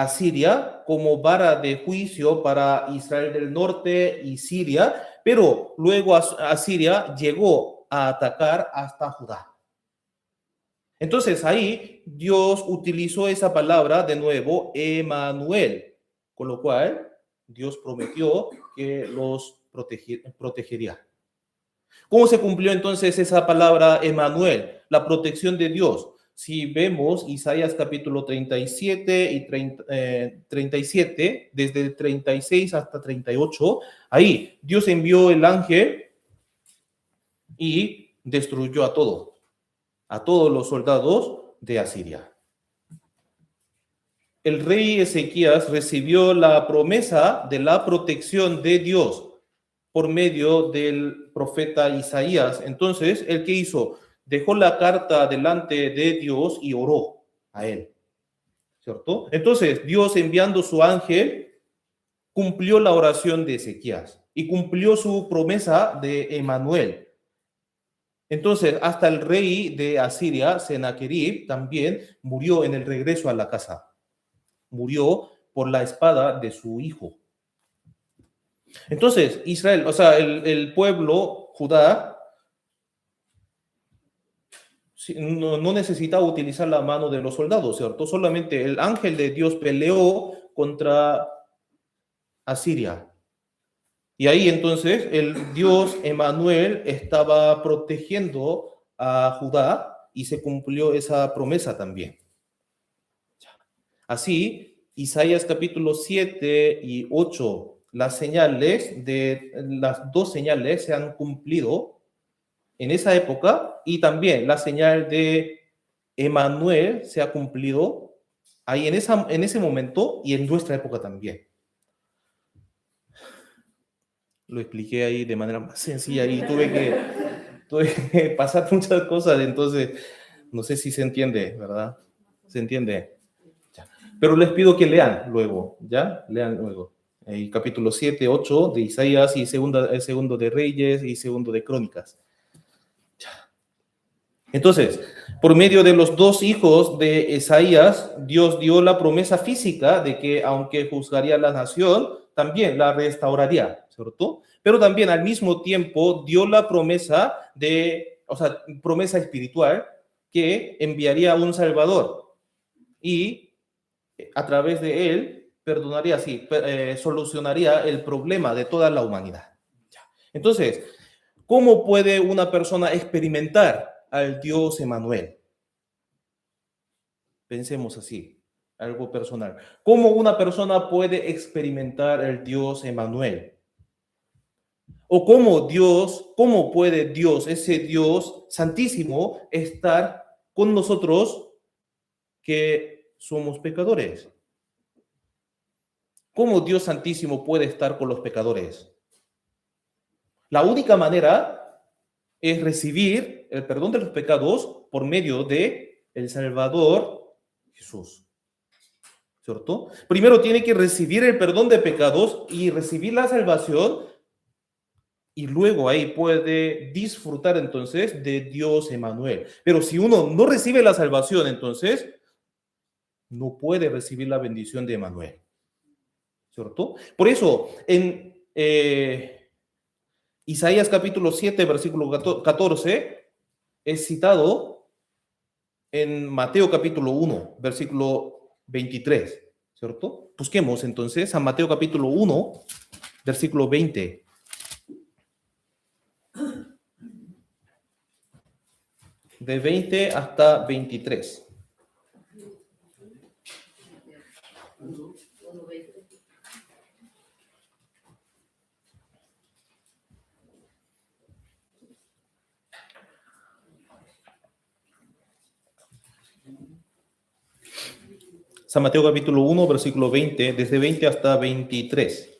Siria como vara de juicio para Israel del norte y Siria, pero luego a Siria llegó a atacar hasta Judá. Entonces ahí Dios utilizó esa palabra de nuevo, Emanuel, con lo cual Dios prometió que los protegería. ¿Cómo se cumplió entonces esa palabra Emanuel? La protección de Dios. Si vemos Isaías capítulo 37 y 37, desde el 36 hasta 38, ahí Dios envió el ángel y destruyó a todos los soldados de Asiria. El rey Ezequías recibió la promesa de la protección de Dios por medio del profeta Isaías. Entonces, ¿el qué hizo? Dejó la carta delante de Dios y oró a él, ¿cierto? Entonces, Dios enviando su ángel cumplió la oración de Ezequías y cumplió su promesa de Emanuel. Entonces, hasta el rey de Asiria, Sennacherib, también murió en el regreso a la casa. Murió por la espada de su hijo. Entonces, Israel, o sea, el pueblo, Judá, no necesitaba utilizar la mano de los soldados, ¿cierto? Solamente el ángel de Dios peleó contra Asiria. Y ahí entonces el Dios Emanuel estaba protegiendo a Judá y se cumplió esa promesa también. Así, Isaías capítulo 7 y 8, las dos señales se han cumplido en esa época y también la señal de Emanuel se ha cumplido ahí en ese momento y en nuestra época también. Lo expliqué ahí de manera más sencilla y tuve que pasar muchas cosas, entonces no sé si se entiende, ¿verdad? ¿Se entiende? Ya. Pero les pido que lean luego, ¿ya? Lean luego. El capítulo 7, 8 de Isaías y segundo de Reyes y segundo de Crónicas. Ya. Entonces, por medio de los dos hijos de Isaías, Dios dio la promesa física de que aunque juzgaría la nación, también la restauraría, ¿cierto? Pero también al mismo tiempo dio la promesa promesa espiritual que enviaría un Salvador y a través de él perdonaría, solucionaría el problema de toda la humanidad. Entonces, ¿cómo puede una persona experimentar al Dios Emanuel? Pensemos así, algo personal. ¿Cómo una persona puede experimentar el Dios Emanuel? O cómo puede Dios, ese Dios santísimo, estar con nosotros que somos pecadores. ¿Cómo Dios santísimo puede estar con los pecadores? La única manera es recibir el perdón de los pecados por medio de el Salvador Jesús. ¿Cierto? Primero tiene que recibir el perdón de pecados y recibir la salvación y luego ahí puede disfrutar entonces de Dios Emanuel. Pero si uno no recibe la salvación, entonces no puede recibir la bendición de Emanuel. ¿Cierto? Por eso, en Isaías capítulo 7, versículo 14, es citado en Mateo capítulo 1, versículo 23, ¿cierto? Busquemos entonces a Mateo capítulo 1, versículo 20. De 20 hasta 23. San Mateo capítulo 1, versículo 20, desde 20 hasta 23.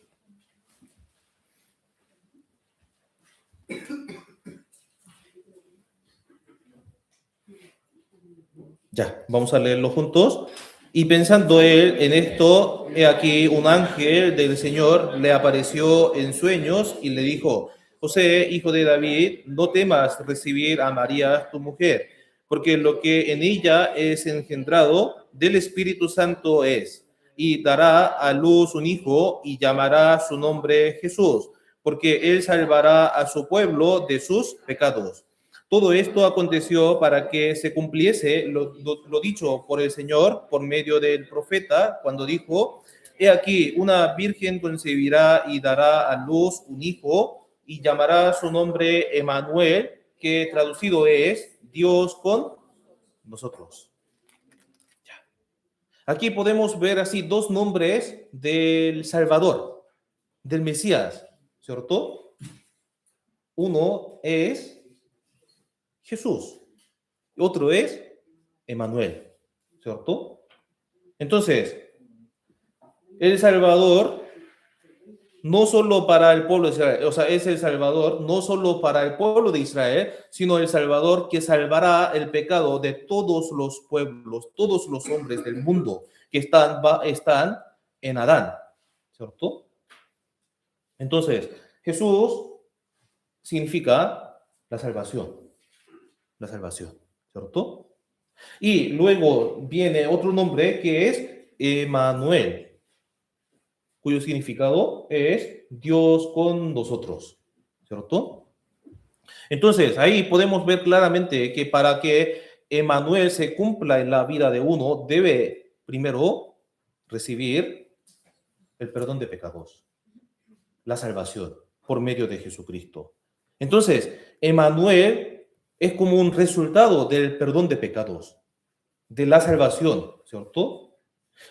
Ya, vamos a leerlo juntos. Y pensando él en esto, he aquí un ángel del Señor le apareció en sueños y le dijo: José, hijo de David, no temas recibir a María, tu mujer, porque lo que en ella es engendrado del Espíritu Santo es, y dará a luz un hijo y llamará su nombre Jesús, porque él salvará a su pueblo de sus pecados. Todo esto aconteció para que se cumpliese lo dicho por el Señor por medio del profeta, cuando dijo: He aquí, una virgen concebirá y dará a luz un hijo y llamará su nombre Emmanuel, que traducido es Dios con nosotros. Aquí podemos ver así dos nombres del Salvador, del Mesías, ¿cierto? Uno es Jesús, otro es Emmanuel, ¿cierto? Entonces, el Salvador no solo para el pueblo de Israel, o sea, es el Salvador no solo para el pueblo de Israel, sino el Salvador que salvará el pecado de todos los pueblos, todos los hombres del mundo que están en Adán, ¿cierto? Entonces, Jesús significa la salvación, ¿cierto? Y luego viene otro nombre que es Emmanuel, cuyo significado es Dios con nosotros, ¿cierto? Entonces, ahí podemos ver claramente que para que Emmanuel se cumpla en la vida de uno, debe primero recibir el perdón de pecados, la salvación por medio de Jesucristo. Entonces, Emmanuel es como un resultado del perdón de pecados, de la salvación, ¿cierto?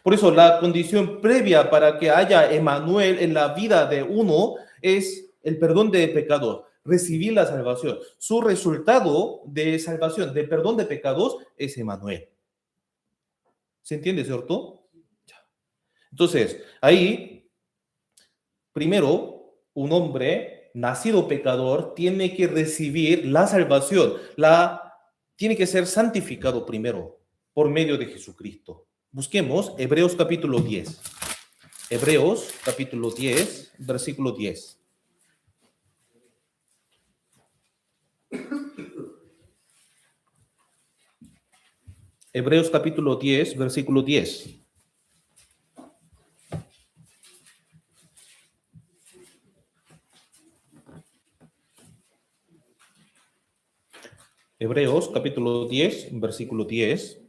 Por eso la condición previa para que haya Emmanuel en la vida de uno es el perdón de pecados, recibir la salvación. Su resultado de salvación, de perdón de pecados, es Emmanuel. ¿Se entiende, cierto? Entonces, ahí, primero, un hombre nacido pecador tiene que recibir la salvación, tiene que ser santificado primero por medio de Jesucristo. Busquemos Hebreos capítulo 10. Hebreos capítulo 10, versículo 10. Hebreos capítulo 10, versículo 10. Hebreos capítulo 10, versículo 10.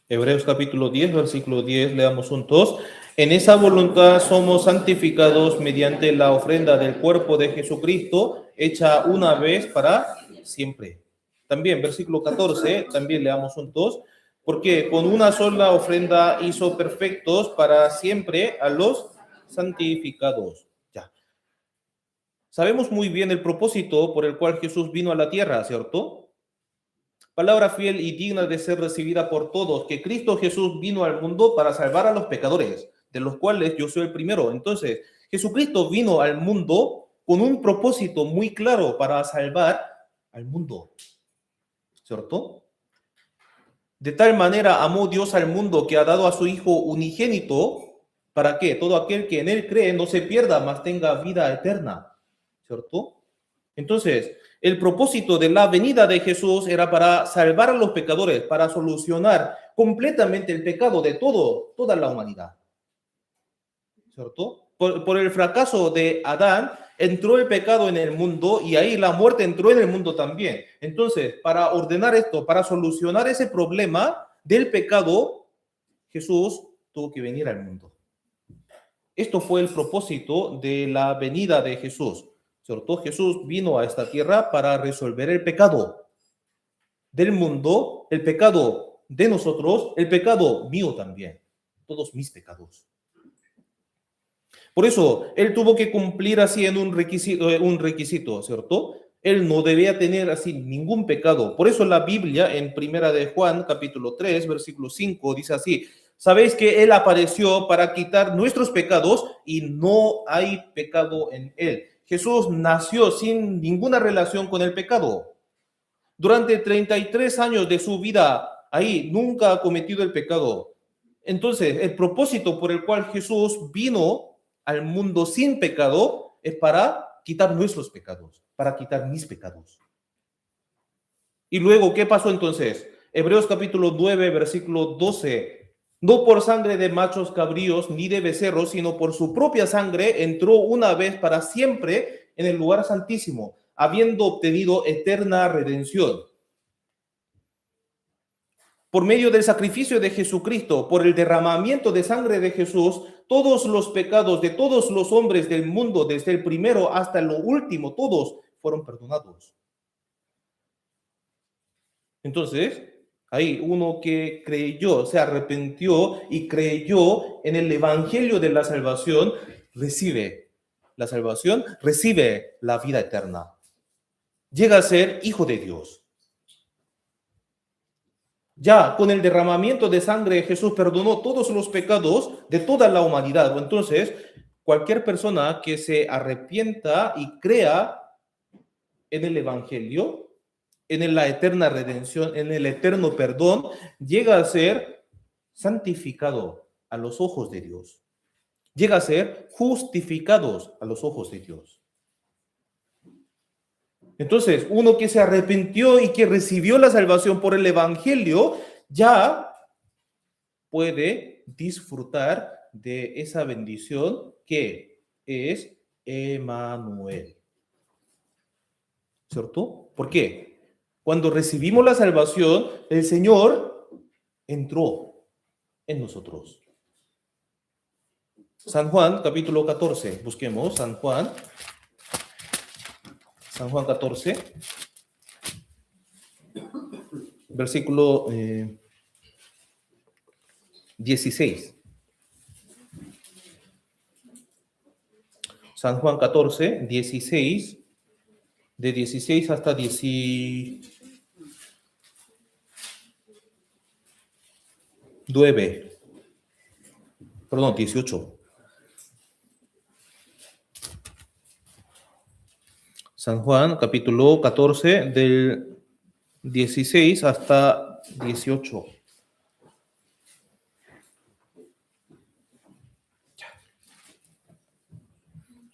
Hebreos capítulo 10, versículo 10, leamos juntos. En esa voluntad somos santificados mediante la ofrenda del cuerpo de Jesucristo, hecha una vez para siempre. También, versículo 14, también leamos juntos. Porque con una sola ofrenda hizo perfectos para siempre a los santificados. Ya. Sabemos muy bien el propósito por el cual Jesús vino a la tierra, ¿cierto? Palabra fiel y digna de ser recibida por todos, que Cristo Jesús vino al mundo para salvar a los pecadores, de los cuales yo soy el primero. Entonces, Jesucristo vino al mundo con un propósito muy claro para salvar al mundo, ¿cierto? De tal manera amó Dios al mundo que ha dado a su Hijo unigénito, para que todo aquel que en él cree no se pierda, mas tenga vida eterna, ¿cierto? Entonces, el propósito de la venida de Jesús era para salvar a los pecadores, para solucionar completamente el pecado de toda la humanidad, ¿cierto? Por el fracaso de Adán, entró el pecado en el mundo y ahí la muerte entró en el mundo también. Entonces, para ordenar esto, para solucionar ese problema del pecado, Jesús tuvo que venir al mundo. Esto fue el propósito de la venida de Jesús, ¿cierto? Jesús vino a esta tierra para resolver el pecado del mundo, el pecado de nosotros, el pecado mío también, todos mis pecados. Por eso, él tuvo que cumplir así en un requisito, ¿cierto? Él no debía tener así ningún pecado. Por eso la Biblia en Primera de Juan, capítulo 3, versículo 5, dice así: Sabéis que Él apareció para quitar nuestros pecados y no hay pecado en Él. Jesús nació sin ninguna relación con el pecado. Durante 33 años de su vida, ahí nunca ha cometido el pecado. Entonces, el propósito por el cual Jesús vino al mundo sin pecado es para quitar nuestros pecados, para quitar mis pecados. Y luego, ¿qué pasó entonces? Hebreos capítulo 9, versículo 12. No por sangre de machos cabríos ni de becerros, sino por su propia sangre entró una vez para siempre en el lugar santísimo, habiendo obtenido eterna redención. Por medio del sacrificio de Jesucristo, por el derramamiento de sangre de Jesús, todos los pecados de todos los hombres del mundo, desde el primero hasta el último, todos fueron perdonados. Entonces, hay uno que creyó, se arrepintió y creyó en el evangelio de la salvación, recibe la salvación, recibe la vida eterna. Llega a ser hijo de Dios. Ya con el derramamiento de sangre Jesús perdonó todos los pecados de toda la humanidad. Entonces, cualquier persona que se arrepienta y crea en el evangelio, en la eterna redención, en el eterno perdón, llega a ser santificado a los ojos de Dios. Llega a ser justificados a los ojos de Dios. Entonces, uno que se arrepintió y que recibió la salvación por el evangelio, ya puede disfrutar de esa bendición que es Emmanuel. ¿Cierto? ¿Por qué? Cuando recibimos la salvación, el Señor entró en nosotros. San Juan, capítulo 14. Busquemos San Juan 14, versículo 16. San Juan 14, 16, de 16 hasta 19. Perdón, 18. San Juan, capítulo 14, del 16 hasta 18.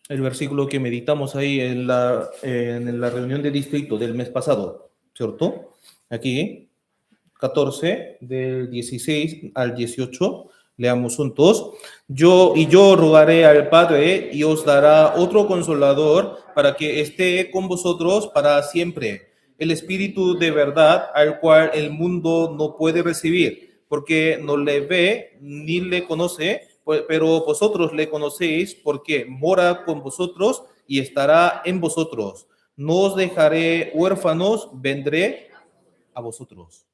El versículo que meditamos ahí en la reunión de distrito del mes pasado, ¿cierto? Aquí, 14, del 16 al 18. Leamos juntos. Yo rogaré al Padre y os dará otro consolador para que esté con vosotros para siempre. El Espíritu de verdad al cual el mundo no puede recibir, porque no le ve ni le conoce, pero vosotros le conocéis porque mora con vosotros y estará en vosotros. No os dejaré huérfanos, vendré a vosotros.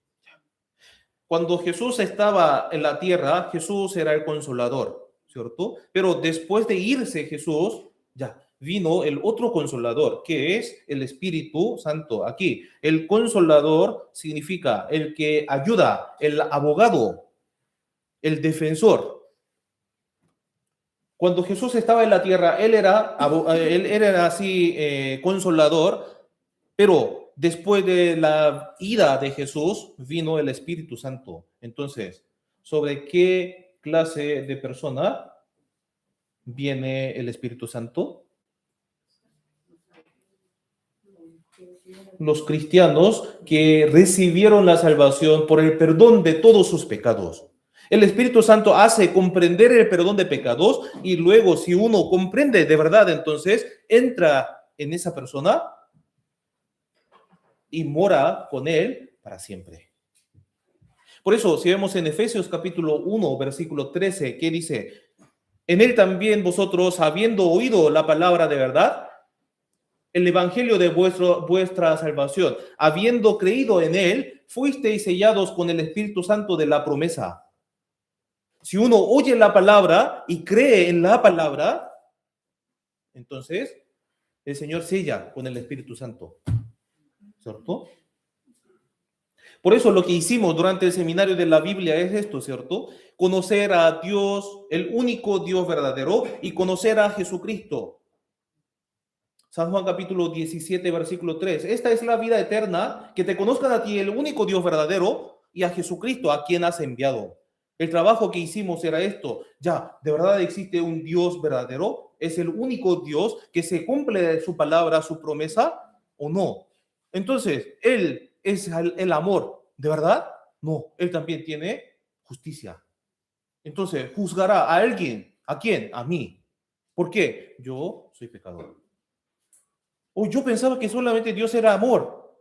Cuando Jesús estaba en la tierra, Jesús era el consolador, ¿cierto? Pero después de irse Jesús, ya vino el otro consolador, que es el Espíritu Santo. Aquí, el consolador significa el que ayuda, el abogado, el defensor. Cuando Jesús estaba en la tierra, él era así consolador, pero después de la ida de Jesús vino el Espíritu Santo. Entonces, ¿sobre qué clase de persona viene el Espíritu Santo? Los cristianos que recibieron la salvación por el perdón de todos sus pecados. El Espíritu Santo hace comprender el perdón de pecados y luego si uno comprende de verdad, entonces entra en esa persona y mora con él para siempre. Por eso, si vemos en Efesios capítulo 1, versículo 13, ¿qué dice? En él también vosotros, habiendo oído la palabra de verdad, el evangelio de vuestra salvación, habiendo creído en él, fuisteis sellados con el Espíritu Santo de la promesa. Si uno oye la palabra y cree en la palabra, entonces el Señor sella con el Espíritu Santo. ¿Cierto? Por eso lo que hicimos durante el seminario de la Biblia es esto, ¿cierto? Conocer a Dios, el único Dios verdadero, y conocer a Jesucristo. San Juan capítulo 17, versículo 3. Esta es la vida eterna, que te conozcan a ti, el único Dios verdadero, y a Jesucristo, a quien has enviado. El trabajo que hicimos era esto. Ya, ¿de verdad existe un Dios verdadero? ¿Es el único Dios que se cumple su palabra, su promesa, o no? Entonces, Él es el amor, ¿de verdad? No, Él también tiene justicia. Entonces, juzgará a alguien. ¿A quién? A mí. ¿Por qué? Yo soy pecador. O yo pensaba que solamente Dios era amor,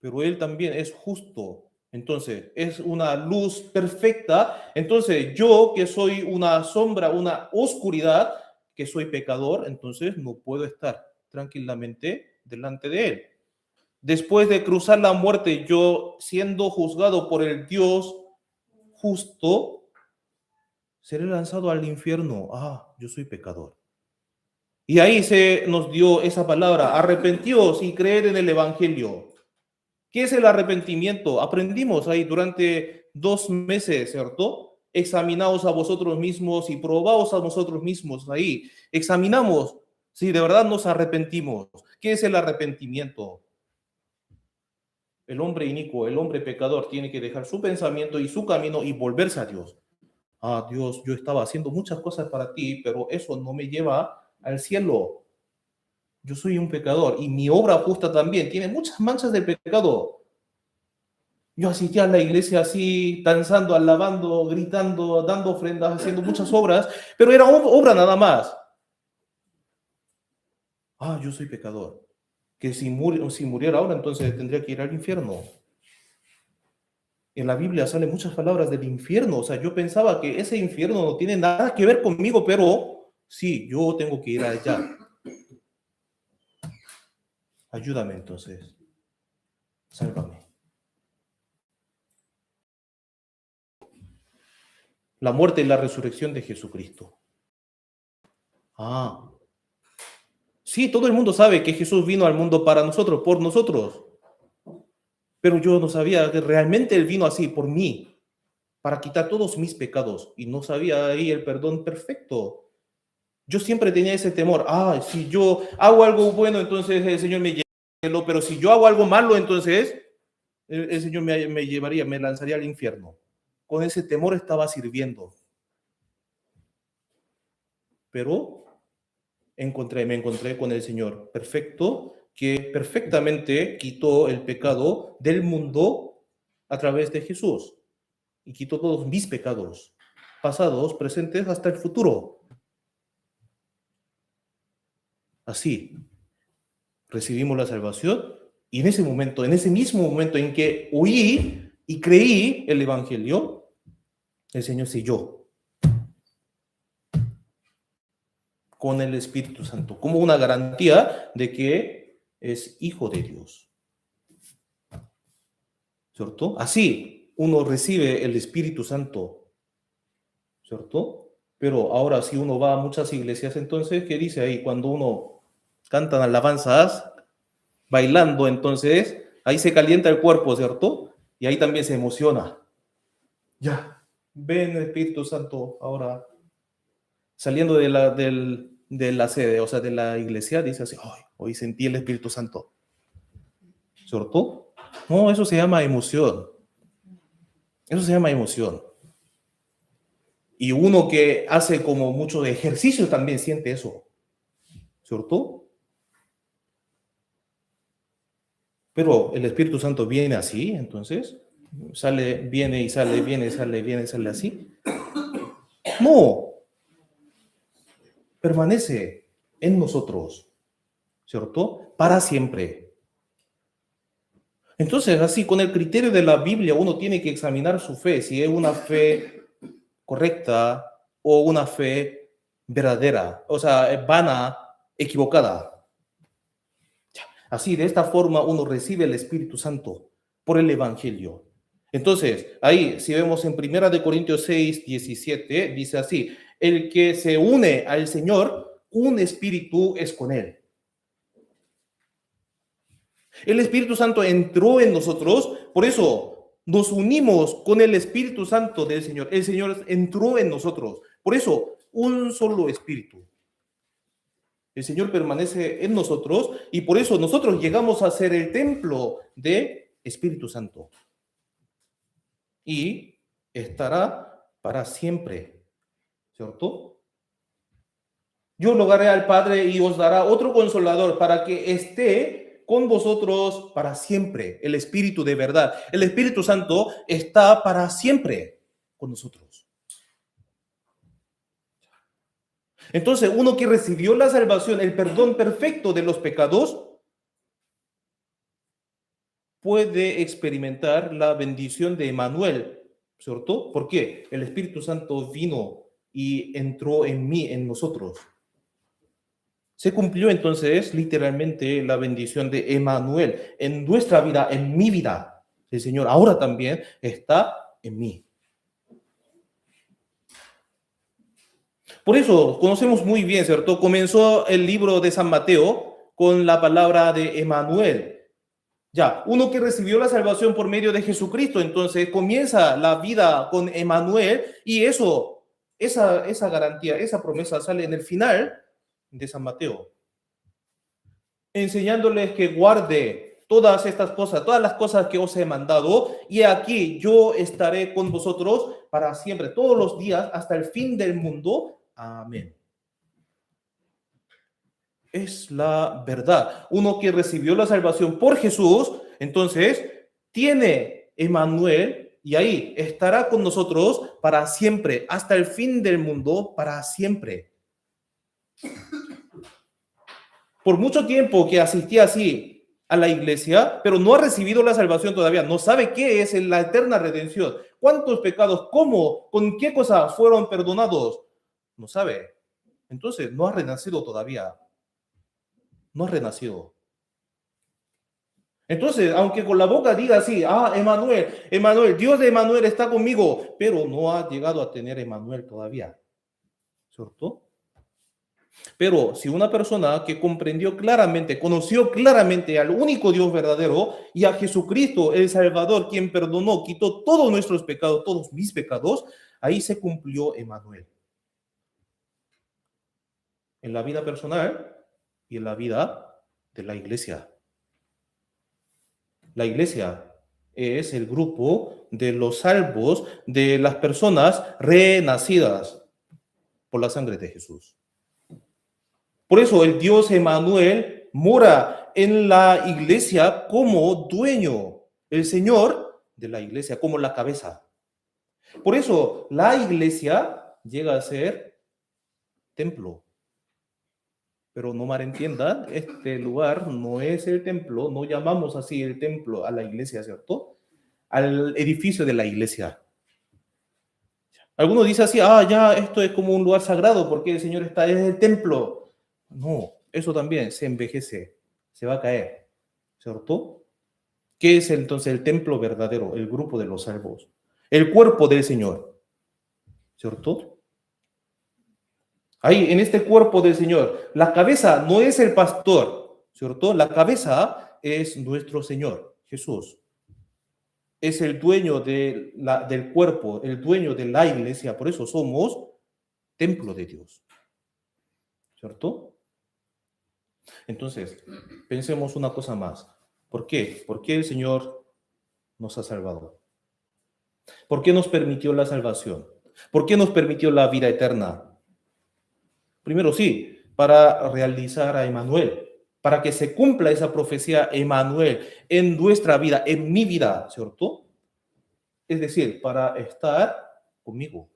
pero Él también es justo. Entonces, es una luz perfecta. Entonces, yo que soy una sombra, una oscuridad, que soy pecador, entonces no puedo estar tranquilamente delante de Él. Después de cruzar la muerte, yo siendo juzgado por el Dios justo, seré lanzado al infierno. Ah, yo soy pecador. Y ahí se nos dio esa palabra, arrepentíos y creed en el Evangelio. ¿Qué es el arrepentimiento? Aprendimos ahí durante 2 meses, ¿cierto? Examinaos a vosotros mismos y probaos a vosotros mismos ahí. Examinamos si de verdad nos arrepentimos. ¿Qué es el arrepentimiento? El hombre inicuo, el hombre pecador tiene que dejar su pensamiento y su camino y volverse a Dios. Ah, Dios, yo estaba haciendo muchas cosas para ti, pero eso no me lleva al cielo. Yo soy un pecador y mi obra justa también tiene muchas manchas del pecado. Yo asistía a la iglesia así, danzando, alabando, gritando, dando ofrendas, haciendo muchas obras, pero era obra nada más. Ah, yo soy pecador. Que si muriera ahora, entonces tendría que ir al infierno. En la Biblia salen muchas palabras del infierno. O sea, yo pensaba que ese infierno no tiene nada que ver conmigo, pero sí, yo tengo que ir allá. Ayúdame entonces. Sálvame. La muerte y la resurrección de Jesucristo. Ah, sí, todo el mundo sabe que Jesús vino al mundo para nosotros, por nosotros. Pero yo no sabía que realmente Él vino así, por mí, para quitar todos mis pecados. Y no sabía ahí el perdón perfecto. Yo siempre tenía ese temor. Ah, si yo hago algo bueno, entonces el Señor me lleva. Pero si yo hago algo malo, entonces el Señor me llevaría, me lanzaría al infierno. Con ese temor estaba sirviendo. Pero me encontré con el Señor perfecto, que perfectamente quitó el pecado del mundo a través de Jesús y quitó todos mis pecados, pasados, presentes, hasta el futuro. Así recibimos la salvación y en ese momento, en ese mismo momento en que oí y creí el Evangelio, el Señor selló con el Espíritu Santo como una garantía de que es hijo de Dios. ¿Cierto? Así uno recibe el Espíritu Santo, ¿cierto? Pero ahora si uno va a muchas iglesias, entonces, ¿qué dice ahí? Cuando uno canta alabanzas, bailando, entonces, ahí se calienta el cuerpo, ¿cierto? Y ahí también se emociona. Ya, ven el Espíritu Santo ahora saliendo de la sede, o sea, de la iglesia, dice así, "Ay, hoy sentí el Espíritu Santo", ¿cierto? No, eso se llama emoción. Eso se llama emoción. Y uno que hace como mucho de ejercicio también siente eso, ¿cierto? Pero el Espíritu Santo viene así, entonces, viene y sale, viene, sale, así. No, permanece en nosotros, ¿cierto? Para siempre. Entonces, así, con el criterio de la Biblia, uno tiene que examinar su fe, si es una fe correcta o una fe verdadera, o sea, vana, equivocada. Así, de esta forma, uno recibe el Espíritu Santo por el Evangelio. Entonces, ahí, si vemos en 1 Corintios 6, 17, dice así, el que se une al Señor, un espíritu es con él. El Espíritu Santo entró en nosotros, por eso nos unimos con el Espíritu Santo del Señor. El Señor entró en nosotros. Por eso, un solo espíritu. El Señor permanece en nosotros y por eso nosotros llegamos a ser el templo del Espíritu Santo. Y estará para siempre, ¿cierto? Yo rogaré al Padre y os dará otro consolador para que esté con vosotros para siempre, el Espíritu de verdad. El Espíritu Santo está para siempre con nosotros. Entonces, uno que recibió la salvación, el perdón perfecto de los pecados, puede experimentar la bendición de Emmanuel, ¿cierto? ¿Por qué? El Espíritu Santo vino y entró en mí, en nosotros. Se cumplió entonces literalmente la bendición de Emmanuel en nuestra vida, en mi vida. El Señor ahora también está en mí. Por eso conocemos muy bien, ¿cierto? Comenzó el libro de San Mateo con la palabra de Emmanuel. Ya, uno que recibió la salvación por medio de Jesucristo, entonces comienza la vida con Emmanuel y eso, esa garantía, esa promesa sale en el final de San Mateo, enseñándoles que guarde todas estas cosas, todas las cosas que os he mandado, y aquí yo estaré con vosotros para siempre, todos los días, hasta el fin del mundo. Amén. Es la verdad. Uno que recibió la salvación por Jesús, entonces tiene Emmanuel y ahí estará con nosotros para siempre, hasta el fin del mundo, para siempre. Por mucho tiempo que asistía así a la iglesia, pero no ha recibido la salvación todavía, no sabe qué es la eterna redención, cuántos pecados, cómo, con qué cosa fueron perdonados, no sabe. Entonces no ha renacido todavía, no ha renacido. Entonces, aunque con la boca diga así, Emmanuel, Emmanuel, Dios de Emmanuel está conmigo, pero no ha llegado a tener Emmanuel todavía, ¿cierto? Pero si una persona que comprendió claramente, conoció claramente al único Dios verdadero y a Jesucristo, el Salvador, quien perdonó, quitó todos nuestros pecados, todos mis pecados, ahí se cumplió Emmanuel. En la vida personal y en la vida de la iglesia. La iglesia es el grupo de los salvos, de las personas renacidas por la sangre de Jesús. Por eso el Dios Emmanuel mora en la iglesia como dueño, el Señor de la iglesia, como la cabeza. Por eso la iglesia llega a ser templo. Pero no malentiendan, este lugar no es el templo, no llamamos así el templo a la iglesia, ¿cierto? Al edificio de la iglesia. Algunos dicen así, ya esto es como un lugar sagrado porque el Señor está en el templo. No, eso también se envejece, se va a caer, ¿cierto? ¿Qué es entonces el templo verdadero? El grupo de los salvos, el cuerpo del Señor, ¿cierto? Ahí, en este cuerpo del Señor, la cabeza no es el pastor, ¿cierto? La cabeza es nuestro Señor, Jesús. Es el dueño del cuerpo, el dueño de la iglesia, por eso somos templo de Dios, ¿cierto? Entonces, pensemos una cosa más. ¿Por qué? ¿Por qué el Señor nos ha salvado? ¿Por qué nos permitió la salvación? ¿Por qué nos permitió la vida eterna? Primero, sí, para realizar a Emmanuel, para que se cumpla esa profecía Emmanuel en nuestra vida, en mi vida, ¿cierto? Es decir, para estar conmigo,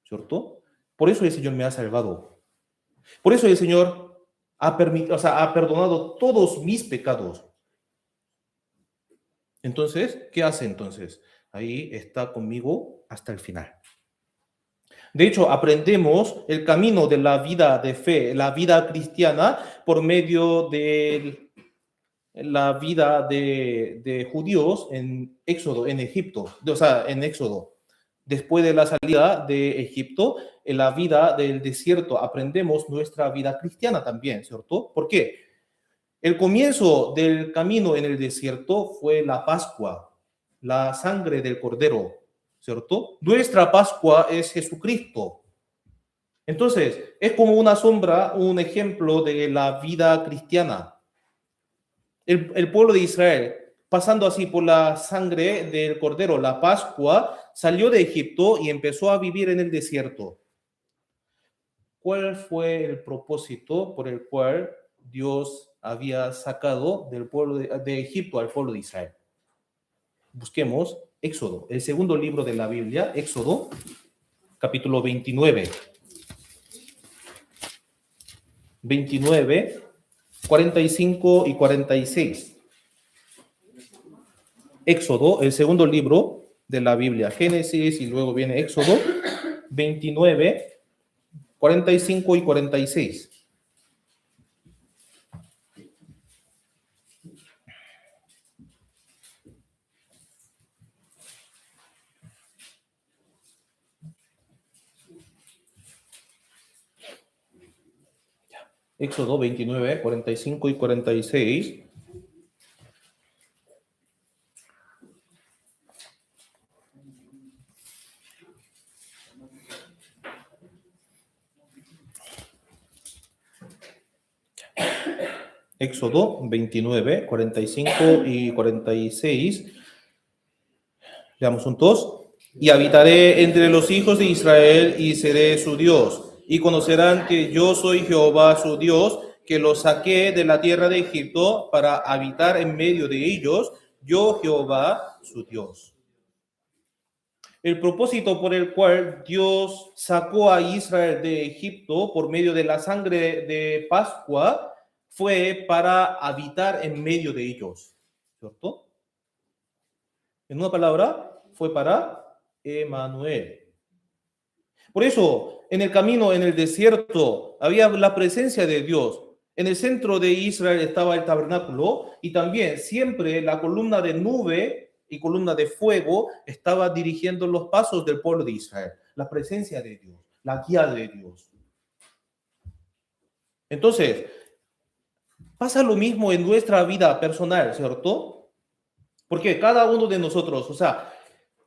¿cierto? Por eso el Señor me ha salvado. Por eso el Señor ha perdonado todos mis pecados. Entonces, ¿qué hace entonces? Ahí está conmigo hasta el final. De hecho, aprendemos el camino de la vida de fe, la vida cristiana, por medio de la vida de judíos en Éxodo, en Egipto, en Éxodo. Después de la salida de Egipto, en la vida del desierto, aprendemos nuestra vida cristiana también, ¿cierto? ¿Por qué? El comienzo del camino en el desierto fue la Pascua. la sangre del Cordero, ¿cierto? Nuestra Pascua es Jesucristo. Entonces, es como una sombra, un ejemplo de la vida cristiana. El pueblo de Israel, pasando así por la sangre del Cordero, la Pascua, salió de Egipto y empezó a vivir en el desierto. ¿Cuál fue el propósito por el cual Dios había sacado del pueblo de Egipto al pueblo de Israel? Busquemos Éxodo, el segundo libro de la Biblia, Éxodo, capítulo 29. 29, 45 y 46. Éxodo, el segundo libro de la Biblia, Génesis y luego viene Éxodo, 29, 45 y 46. Éxodo 29, 45 y 46. Éxodo 29, 45 y 46. Leamos juntos. Y habitaré entre los hijos de Israel y seré su Dios. Y conocerán que yo soy Jehová su Dios, que los saqué de la tierra de Egipto para habitar en medio de ellos, yo Jehová su Dios. El propósito por el cual Dios sacó a Israel de Egipto por medio de la sangre de Pascua fue para habitar en medio de ellos, ¿cierto? En una palabra, fue para Emanuel. Por eso, en el camino, en el desierto, había la presencia de Dios. En el centro de Israel estaba el tabernáculo y también siempre la columna de nube y columna de fuego estaba dirigiendo los pasos del pueblo de Israel. La presencia de Dios, la guía de Dios. Entonces, pasa lo mismo en nuestra vida personal, ¿cierto? Porque cada uno de nosotros, o sea,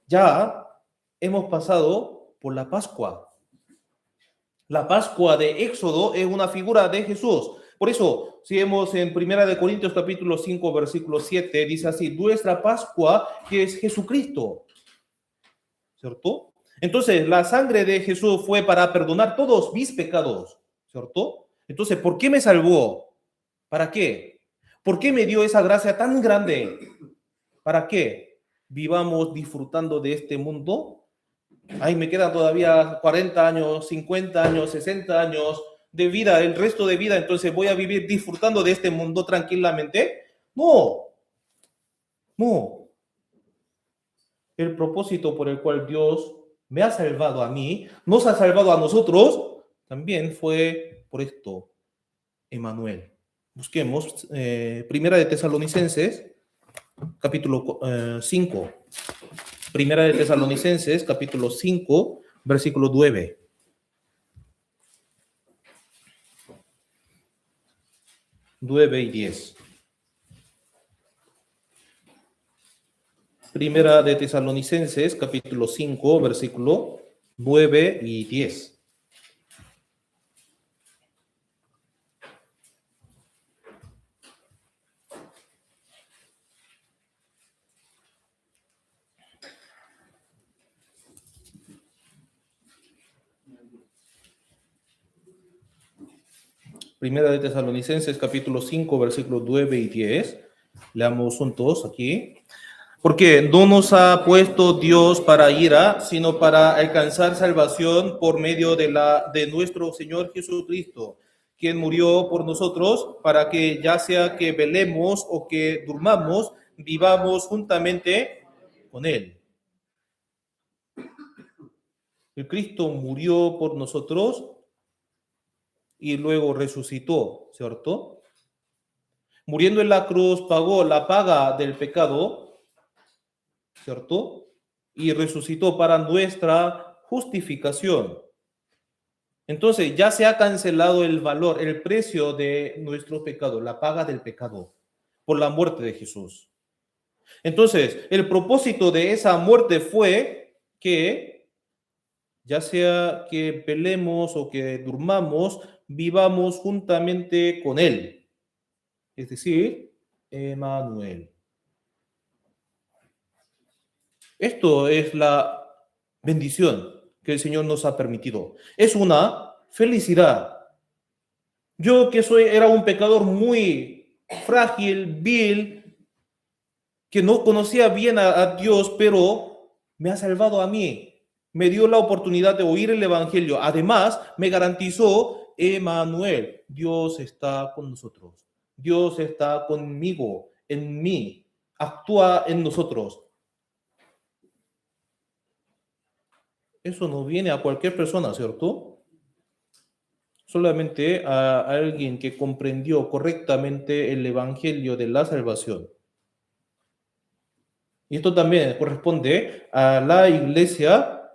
ya hemos pasado por la Pascua. La Pascua de Éxodo es una figura de Jesús. Por eso, si vemos en 1 Corintios capítulo 5, versículo 7, dice así, nuestra Pascua que es Jesucristo, ¿cierto? Entonces, la sangre de Jesús fue para perdonar todos mis pecados, ¿cierto? Entonces, ¿por qué me salvó? ¿Para qué? ¿Por qué me dio esa gracia tan grande? ¿Para qué? Vivamos disfrutando de este mundo. Ahí me quedan todavía 40 años, 50 años, 60 años de vida, el resto de vida, entonces voy a vivir disfrutando de este mundo tranquilamente. No, no. El propósito por el cual Dios me ha salvado a mí, nos ha salvado a nosotros, también fue por esto, Emanuel. Busquemos Primera de Tesalonicenses, capítulo 5. Primera de Tesalonicenses, capítulo 5, versículo 9. Nueve y 10. Primera de Tesalonicenses, capítulo 5, versículo 9 y 10. Primera de Tesalonicenses, capítulo 5, versículos 9 y 10. Leamos juntos aquí. Porque no nos ha puesto Dios para ira, sino para alcanzar salvación por medio de nuestro Señor Jesucristo, quien murió por nosotros, para que ya sea que velemos o que durmamos, vivamos juntamente con Él. El Cristo murió por nosotros y luego resucitó, ¿cierto? Muriendo en la cruz pagó la paga del pecado, ¿cierto? Y resucitó para nuestra justificación. Entonces ya se ha cancelado el valor, el precio de nuestro pecado, la paga del pecado, por la muerte de Jesús. Entonces, el propósito de esa muerte fue que, ya sea que pelemos o que durmamos, vivamos juntamente con Él. Es decir, Emmanuel. Esto es la bendición que el Señor nos ha permitido. Es una felicidad. Yo que era un pecador muy frágil, vil, que no conocía bien a Dios, pero me ha salvado a mí. Me dio la oportunidad de oír el Evangelio. Además, me garantizó, Emmanuel, Dios está con nosotros. Dios está conmigo, en mí. Actúa en nosotros. Eso no viene a cualquier persona, ¿cierto? Solamente a alguien que comprendió correctamente el Evangelio de la salvación. Y esto también corresponde a la iglesia,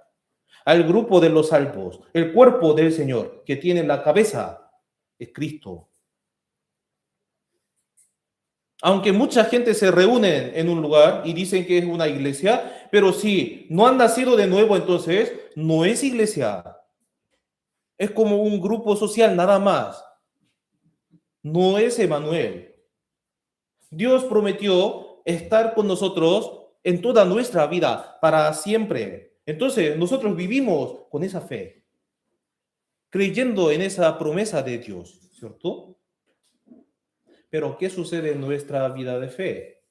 al grupo de los salvos, el cuerpo del Señor, que tiene la cabeza, es Cristo. Aunque mucha gente se reúne en un lugar y dicen que es una iglesia, pero si no han nacido de nuevo, entonces no es iglesia. Es como un grupo social nada más. No es Emmanuel. Dios prometió estar con nosotros en toda nuestra vida, para siempre. Entonces, nosotros vivimos con esa fe, creyendo en esa promesa de Dios, ¿cierto? Pero, ¿qué sucede en nuestra vida de fe?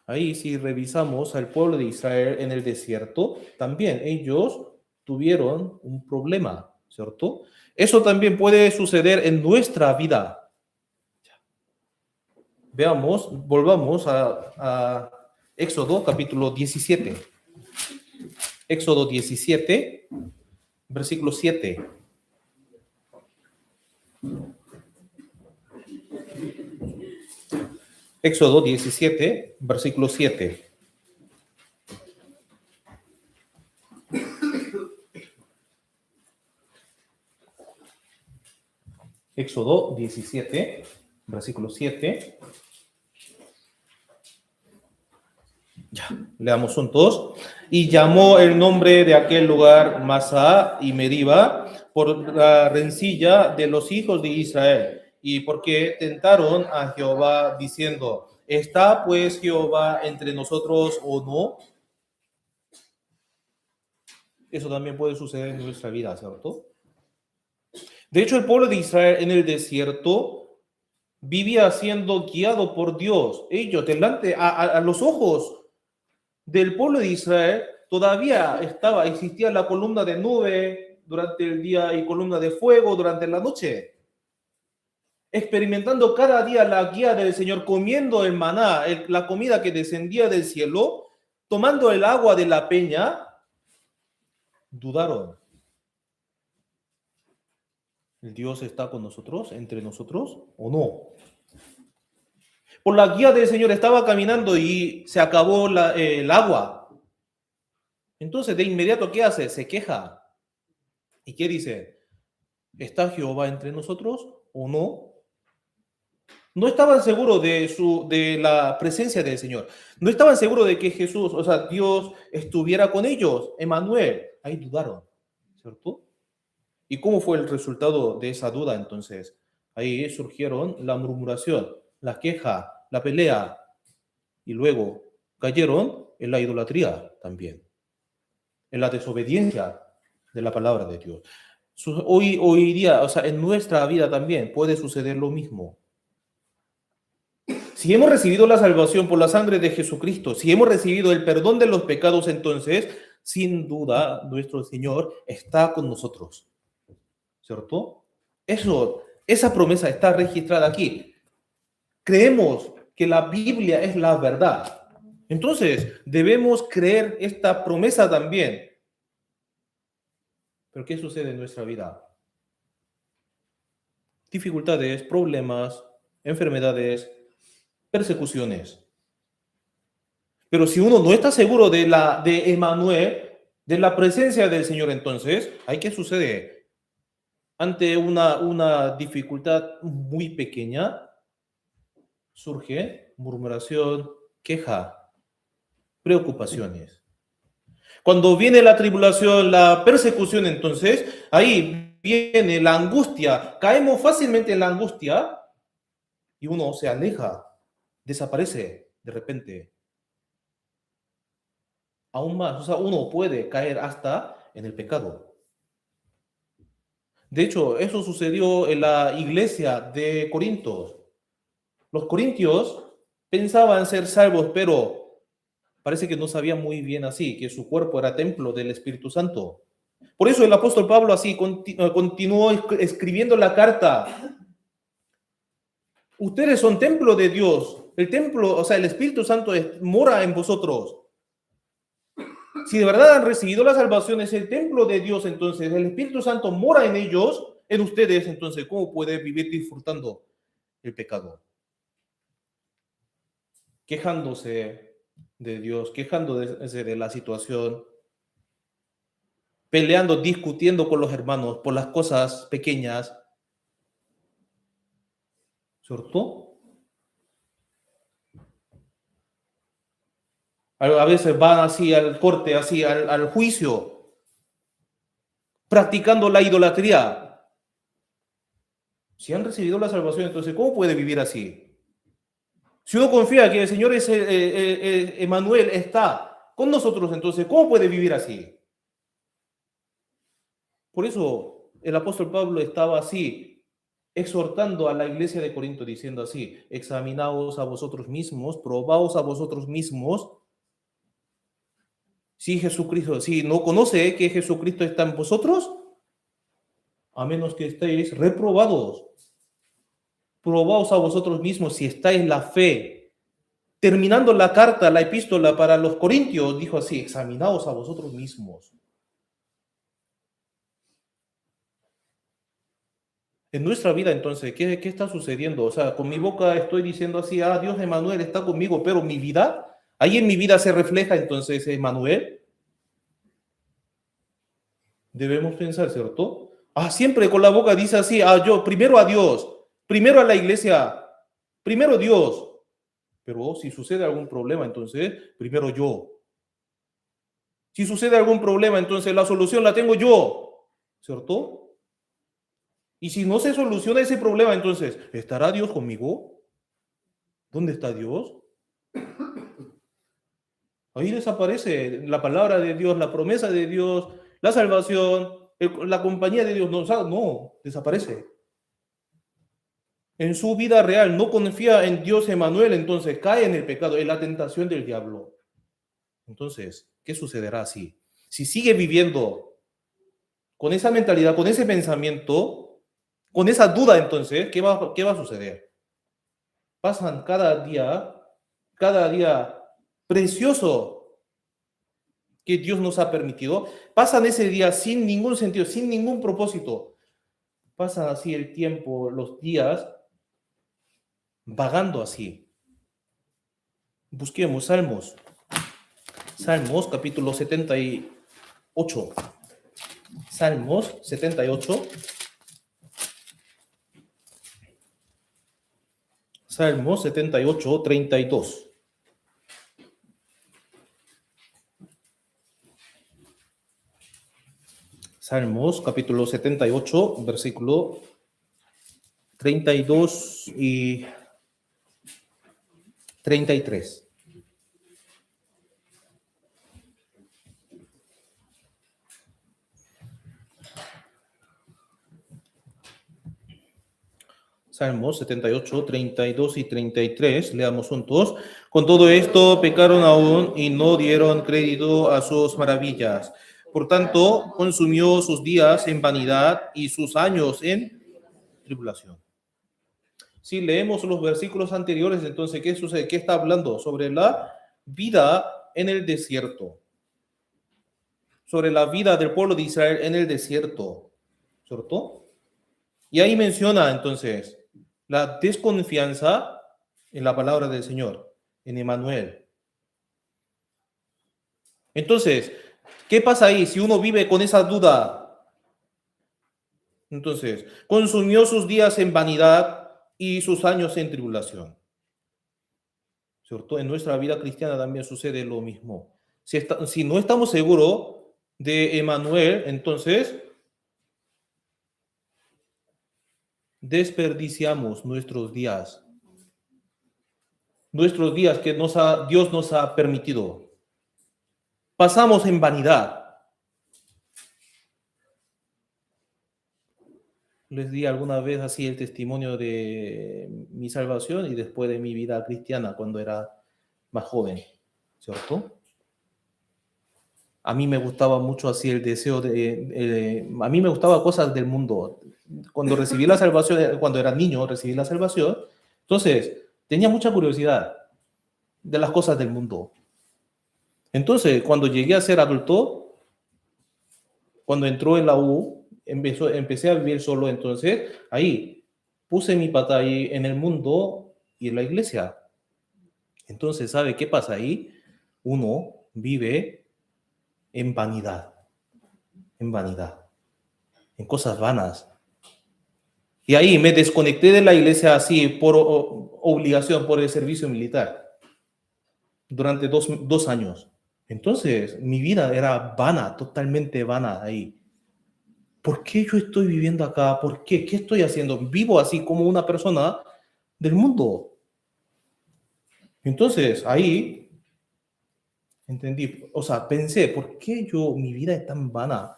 Ahí, si revisamos al pueblo de Israel en el desierto, también ellos tuvieron un problema, ¿cierto? Eso también puede suceder en nuestra vida. Veamos, volvamos a Éxodo capítulo 17. Éxodo 17, versículo 7. Éxodo 17, versículo 7. Éxodo 17, versículo 7. Ya, leamos juntos. Y llamó el nombre de aquel lugar Masá y Meriba por la rencilla de los hijos de Israel, y porque tentaron a Jehová diciendo, ¿está pues Jehová entre nosotros o no? Eso también puede suceder en nuestra vida, ¿cierto? De hecho, el pueblo de Israel en el desierto vivía siendo guiado por Dios. Ellos, delante, a los ojos del pueblo de Israel, todavía existía la columna de nube durante el día y columna de fuego durante la noche. Experimentando cada día la guía del Señor, comiendo el maná, la comida que descendía del cielo, tomando el agua de la peña, dudaron. ¿El Dios está con nosotros, entre nosotros o no? Por la guía del Señor estaba caminando y se acabó el agua. Entonces, de inmediato, ¿qué hace? Se queja. ¿Y qué dice? ¿Está Jehová entre nosotros o no? No estaban seguros de la presencia del Señor. No estaban seguros de que Jesús, o sea, Dios estuviera con ellos. Emmanuel. Ahí dudaron, ¿cierto? ¿Y cómo fue el resultado de esa duda entonces? Ahí surgieron la murmuración, la queja, la pelea, y luego cayeron en la idolatría también, en la desobediencia de la palabra de Dios. Hoy día, o sea, en nuestra vida también puede suceder lo mismo. Si hemos recibido la salvación por la sangre de Jesucristo, si hemos recibido el perdón de los pecados, entonces, sin duda, nuestro Señor está con nosotros, ¿cierto? Esa promesa está registrada aquí. Creemos que la Biblia es la verdad. Entonces, debemos creer esta promesa también. Pero ¿qué sucede en nuestra vida? Dificultades, problemas, enfermedades, persecuciones. Pero si uno no está seguro de Emmanuel, de la presencia del Señor, entonces, ¿qué sucede? Ante una dificultad muy pequeña, surge murmuración, queja, preocupaciones. Cuando viene la tribulación, la persecución, entonces, ahí viene la angustia. Caemos fácilmente en la angustia y uno se aleja, desaparece de repente. Aún más, o sea, uno puede caer hasta en el pecado. De hecho, eso sucedió en la iglesia de Corintios. Los corintios pensaban ser salvos, pero parece que no sabían muy bien así, que su cuerpo era templo del Espíritu Santo. Por eso el apóstol Pablo así continuó escribiendo la carta. Ustedes son templo de Dios. El templo, o sea, el Espíritu Santo mora en vosotros. Si de verdad han recibido la salvación, es el templo de Dios, entonces el Espíritu Santo mora en ellos, en ustedes, entonces, ¿cómo puede vivir disfrutando el pecado? Quejándose de Dios, quejándose de la situación, peleando, discutiendo con los hermanos por las cosas pequeñas, ¿cierto? A veces van así al corte, así al juicio, practicando la idolatría. Si han recibido la salvación, entonces, ¿cómo puede vivir así? Si uno confía que el Señor es Emmanuel, está con nosotros, entonces, ¿cómo puede vivir así? Por eso el apóstol Pablo estaba así, exhortando a la iglesia de Corinto, diciendo así: examinaos a vosotros mismos, probaos a vosotros mismos. Si Jesucristo, si no conoce que Jesucristo está en vosotros, a menos que estéis reprobados, probaos a vosotros mismos si estáis en la fe. Terminando la carta, la epístola para los corintios, dijo así: examinaos a vosotros mismos. En nuestra vida, entonces, ¿qué está sucediendo? O sea, con mi boca estoy diciendo así: ah, Dios Emmanuel está conmigo, pero mi vida, ahí en mi vida se refleja entonces Emmanuel. Debemos pensar, ¿cierto? Ah, siempre con la boca dice así: ah, yo, primero a Dios, primero a la iglesia, primero Dios. Pero si sucede algún problema, entonces, primero yo. Si sucede algún problema, entonces la solución la tengo yo, ¿cierto? Y si no se soluciona ese problema, entonces, ¿estará Dios conmigo? ¿Dónde está Dios? Ahí desaparece la palabra de Dios, la promesa de Dios, la salvación, la compañía de Dios. No, o sea, no, desaparece. En su vida real no confía en Dios Emmanuel, entonces cae en el pecado, en la tentación del diablo. Entonces, ¿qué sucederá así? Si sigue viviendo con esa mentalidad, con ese pensamiento, con esa duda, entonces, ¿qué va a suceder? Pasan cada día precioso que Dios nos ha permitido, pasan ese día sin ningún sentido, sin ningún propósito. Pasan así el tiempo, los días, vagando así. Busquemos Salmos. Salmos, capítulo 78. Salmos 78. Salmos 78, 32. Salmos, capítulo 78, versículo 32 y 33. Salmos 78, 32 y 33, leamos juntos. Con todo esto pecaron aún y no dieron crédito a sus maravillas. Por tanto, consumió sus días en vanidad y sus años en tribulación. Si leemos los versículos anteriores, entonces, ¿qué sucede? ¿Qué está hablando? Sobre la vida en el desierto. Sobre la vida del pueblo de Israel en el desierto. ¿Cierto? Y ahí menciona, entonces, la desconfianza en la palabra del Señor, en Emmanuel. Entonces, ¿qué pasa ahí si uno vive con esa duda? Entonces, consumió sus días en vanidad y sus años en tribulación. ¿cierto? En nuestra vida cristiana también sucede lo mismo. Si no estamos seguros de Emmanuel, entonces desperdiciamos nuestros días que Dios nos ha permitido. Pasamos en vanidad. Les di alguna vez así el testimonio de mi salvación y después de mi vida cristiana cuando era más joven, ¿cierto? A mí me gustaba mucho así el deseo a mí me gustaba cosas del mundo. Cuando recibí la salvación, cuando era niño, recibí la salvación, entonces tenía mucha curiosidad de las cosas del mundo. Entonces, cuando llegué a ser adulto, cuando entró en la U, empecé a vivir solo, entonces ahí puse mi pata ahí en el mundo y en la iglesia. Entonces, ¿sabe qué pasa ahí? Uno vive en vanidad, en cosas vanas. Y ahí me desconecté de la iglesia así por obligación, por el servicio militar, durante dos años. Entonces, mi vida era vana, totalmente vana ahí. ¿Por qué yo estoy viviendo acá? ¿Por qué? ¿Qué estoy haciendo? Vivo así como una persona del mundo. Entonces, ahí entendí, o sea, pensé, ¿por qué mi vida es tan vana?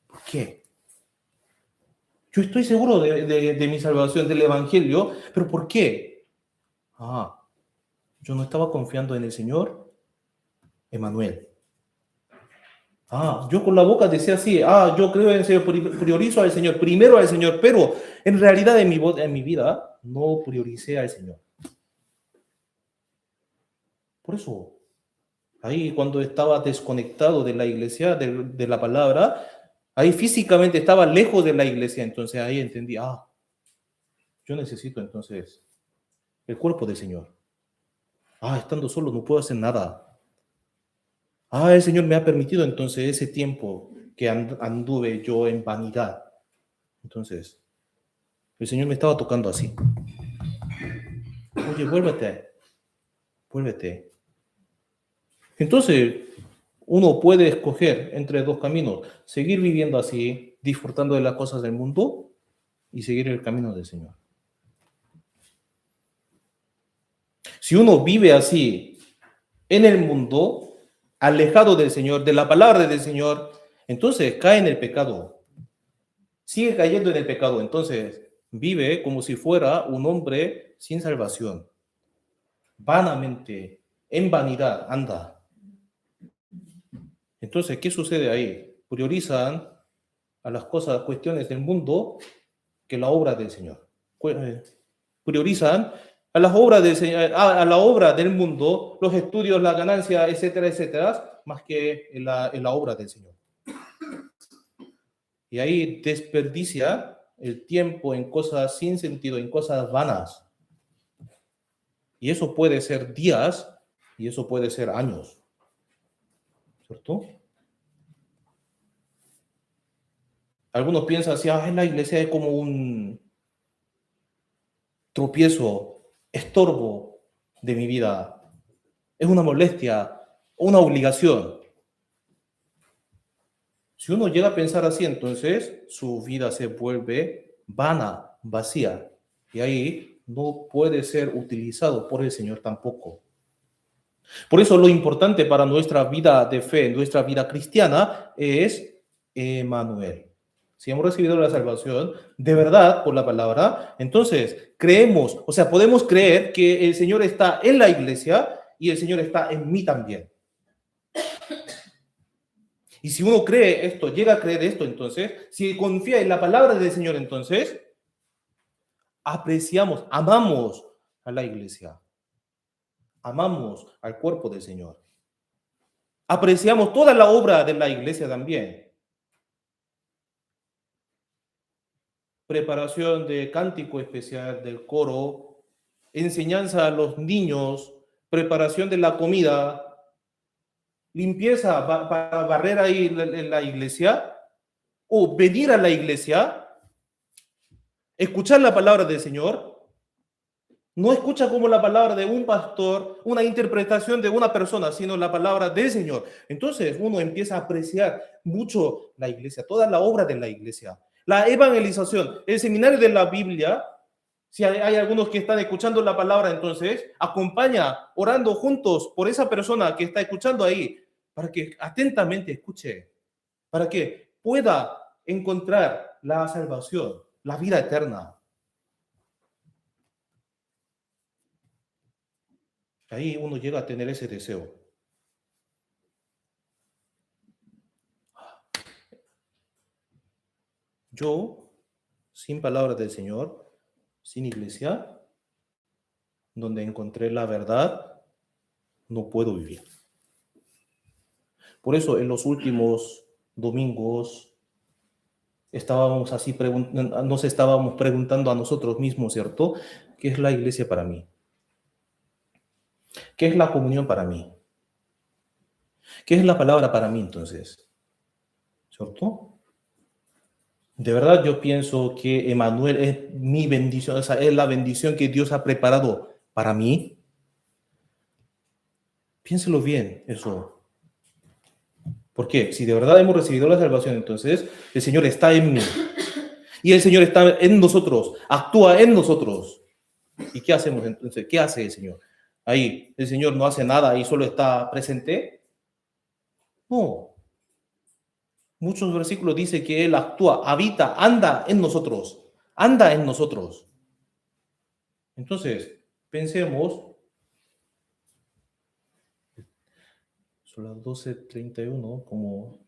¿Por qué? Yo estoy seguro de mi salvación, del evangelio, pero ¿por qué? Yo no estaba confiando en el Señor, Emmanuel. Yo con la boca decía así, yo creo en el Señor, priorizo al Señor, primero al Señor, pero en realidad en mi vida no prioricé al Señor. Por eso, ahí cuando estaba desconectado de la iglesia, de la palabra, ahí físicamente estaba lejos de la iglesia, entonces ahí entendí, yo necesito entonces el cuerpo del Señor. Estando solo no puedo hacer nada. El Señor me ha permitido entonces ese tiempo que anduve yo en vanidad. Entonces, el Señor me estaba tocando así. Oye, vuélvete. Entonces, uno puede escoger entre dos caminos, seguir viviendo así, disfrutando de las cosas del mundo y seguir el camino del Señor. Si uno vive así en el mundo, alejado del Señor, de la palabra del Señor, entonces cae en el pecado. Sigue cayendo en el pecado, entonces vive como si fuera un hombre sin salvación. Vanamente, en vanidad, anda. Entonces, ¿qué sucede ahí? Priorizan a las cuestiones del mundo que la obra del Señor. Priorizan a las obras del Señor, a la obra del mundo, los estudios, la ganancia, etcétera, etcétera, más que en la obra del Señor. Y ahí desperdicia el tiempo en cosas sin sentido, en cosas vanas. Y eso puede ser días y eso puede ser años. ¿Cierto? Algunos piensan así, en la iglesia es como un tropiezo, estorbo de mi vida. Es una molestia, una obligación. Si uno llega a pensar así, entonces su vida se vuelve vana, vacía. Y ahí no puede ser utilizado por el Señor tampoco. Por eso lo importante para nuestra vida de fe, nuestra vida cristiana, es Emmanuel. Si hemos recibido la salvación de verdad por la palabra, entonces creemos, o sea, podemos creer que el Señor está en la iglesia y el Señor está en mí también. Y si uno cree esto, llega a creer esto, entonces, si confía en la palabra del Señor, entonces, apreciamos, amamos a la iglesia. Amamos al cuerpo del Señor. Apreciamos toda la obra de la iglesia también. Preparación de cántico especial del coro, enseñanza a los niños, preparación de la comida, limpieza para barrer ahí en la iglesia, o venir a la iglesia, escuchar la palabra del Señor, No escucha como la palabra de un pastor, una interpretación de una persona, sino la palabra del Señor. Entonces uno empieza a apreciar mucho la iglesia, toda la obra de la iglesia. La evangelización, el seminario de la Biblia, si hay algunos que están escuchando la palabra, entonces acompaña orando juntos por esa persona que está escuchando ahí, para que atentamente escuche, para que pueda encontrar la salvación, la vida eterna. Ahí uno llega a tener ese deseo. Yo, sin palabra del Señor, sin iglesia, donde encontré la verdad, no puedo vivir. Por eso en los últimos domingos estábamos así, nos estábamos preguntando a nosotros mismos, ¿cierto? ¿Qué es la iglesia para mí? ¿Qué es la comunión para mí? ¿Qué es la palabra para mí entonces? ¿Cierto? De verdad yo pienso que Emmanuel es mi bendición, o sea, es la bendición que Dios ha preparado para mí. Piénselo bien, eso. ¿Por qué? Si de verdad hemos recibido la salvación, entonces el Señor está en mí. Y el Señor está en nosotros, actúa en nosotros. ¿Y qué hacemos entonces? ¿Qué hace el Señor? Ahí, el Señor no hace nada y solo está presente. No. Muchos versículos dice que Él actúa, habita, anda en nosotros. Anda en nosotros. Entonces, pensemos. Son las 12:31, como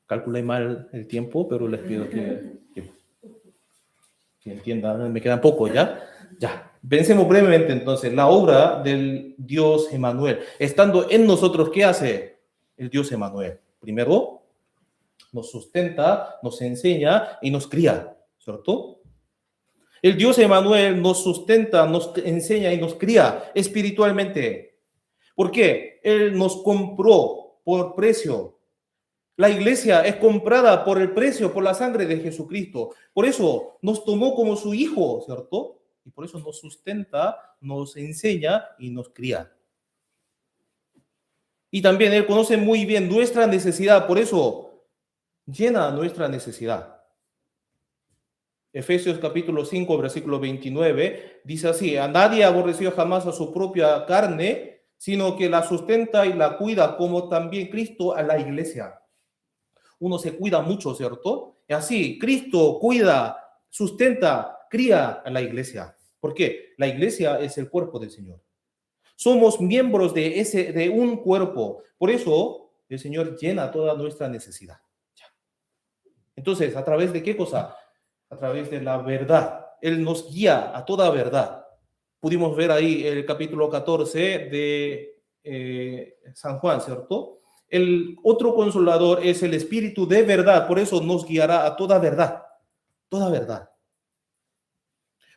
calculé mal el tiempo, pero les pido que entiendan, me quedan poco, ¿ya? Ya. Pensemos brevemente entonces, la obra del Dios Emmanuel. Estando en nosotros, ¿qué hace el Dios Emmanuel? Primero, nos sustenta, nos enseña y nos cría, ¿cierto? El Dios Emmanuel nos sustenta, nos enseña y nos cría espiritualmente. ¿Por qué? Él nos compró por precio. La iglesia es comprada por el precio, por la sangre de Jesucristo. Por eso nos tomó como su hijo, ¿cierto? Y por eso nos sustenta, nos enseña y nos cría. Y también Él conoce muy bien nuestra necesidad, por eso llena nuestra necesidad. Efesios capítulo 5, versículo 29, dice así: a nadie aborreció jamás a su propia carne, sino que la sustenta y la cuida, como también Cristo a la iglesia. Uno se cuida mucho, ¿cierto? Y así, Cristo cuida, sustenta, cría a la iglesia. ¿Por qué? La iglesia es el cuerpo del Señor. Somos miembros de un cuerpo. Por eso, el Señor llena toda nuestra necesidad. Entonces, ¿a través de qué cosa? A través de la verdad. Él nos guía a toda verdad. Pudimos ver ahí el capítulo 14 de San Juan, ¿cierto? El otro consolador es el Espíritu de verdad, por eso nos guiará a toda verdad, toda verdad.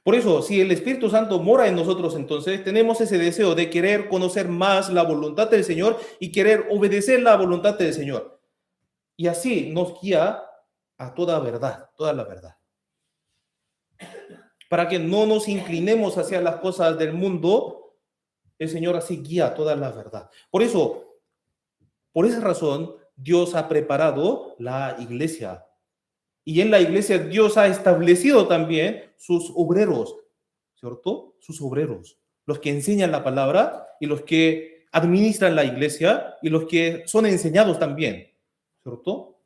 Por eso, si el Espíritu Santo mora en nosotros, entonces tenemos ese deseo de querer conocer más la voluntad del Señor y querer obedecer la voluntad del Señor. Y así nos guía a toda verdad, toda la verdad. Para que no nos inclinemos hacia las cosas del mundo, el Señor así guía toda la verdad. Por eso, por esa razón, Dios ha preparado la iglesia. Y en la iglesia Dios ha establecido también sus obreros, ¿cierto? Sus obreros, los que enseñan la palabra y los que administran la iglesia y los que son enseñados también, ¿cierto?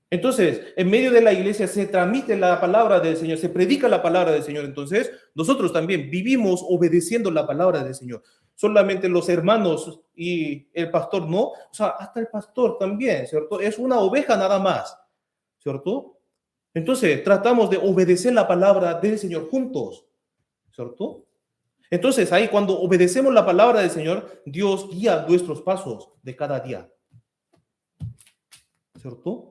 Entonces, en medio de la iglesia se transmite la palabra del Señor, se predica la palabra del Señor. Entonces, nosotros también vivimos obedeciendo la palabra del Señor. Solamente los hermanos y el pastor no, o sea, hasta el pastor también, ¿cierto? Es una oveja nada más, ¿cierto? Entonces, tratamos de obedecer la palabra del Señor juntos, ¿cierto? Entonces, ahí cuando obedecemos la palabra del Señor, Dios guía nuestros pasos de cada día, ¿cierto?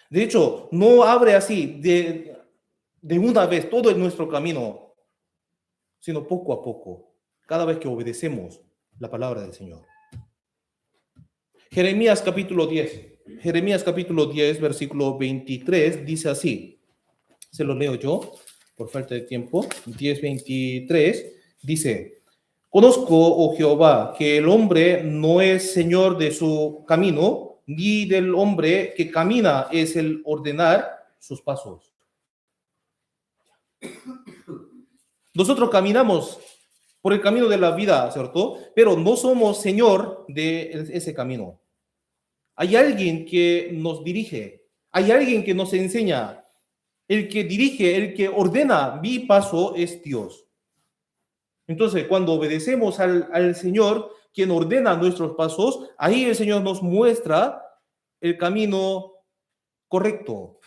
De hecho, no abre así de una vez todo en nuestro camino, sino poco a poco, cada vez que obedecemos la palabra del Señor. Jeremías capítulo 10, versículo 23, dice así, se lo leo yo. por falta de tiempo, 10:23, dice, conozco, oh Jehová, que el hombre no es señor de su camino, ni del hombre que camina es el ordenar sus pasos. Nosotros caminamos por el camino de la vida, ¿cierto? Pero no somos señor de ese camino. Hay alguien que nos dirige, hay alguien que nos enseña. El que dirige, el que ordena mi paso es Dios. Entonces, cuando obedecemos al Señor, quien ordena nuestros pasos, ahí el Señor nos muestra el camino correcto.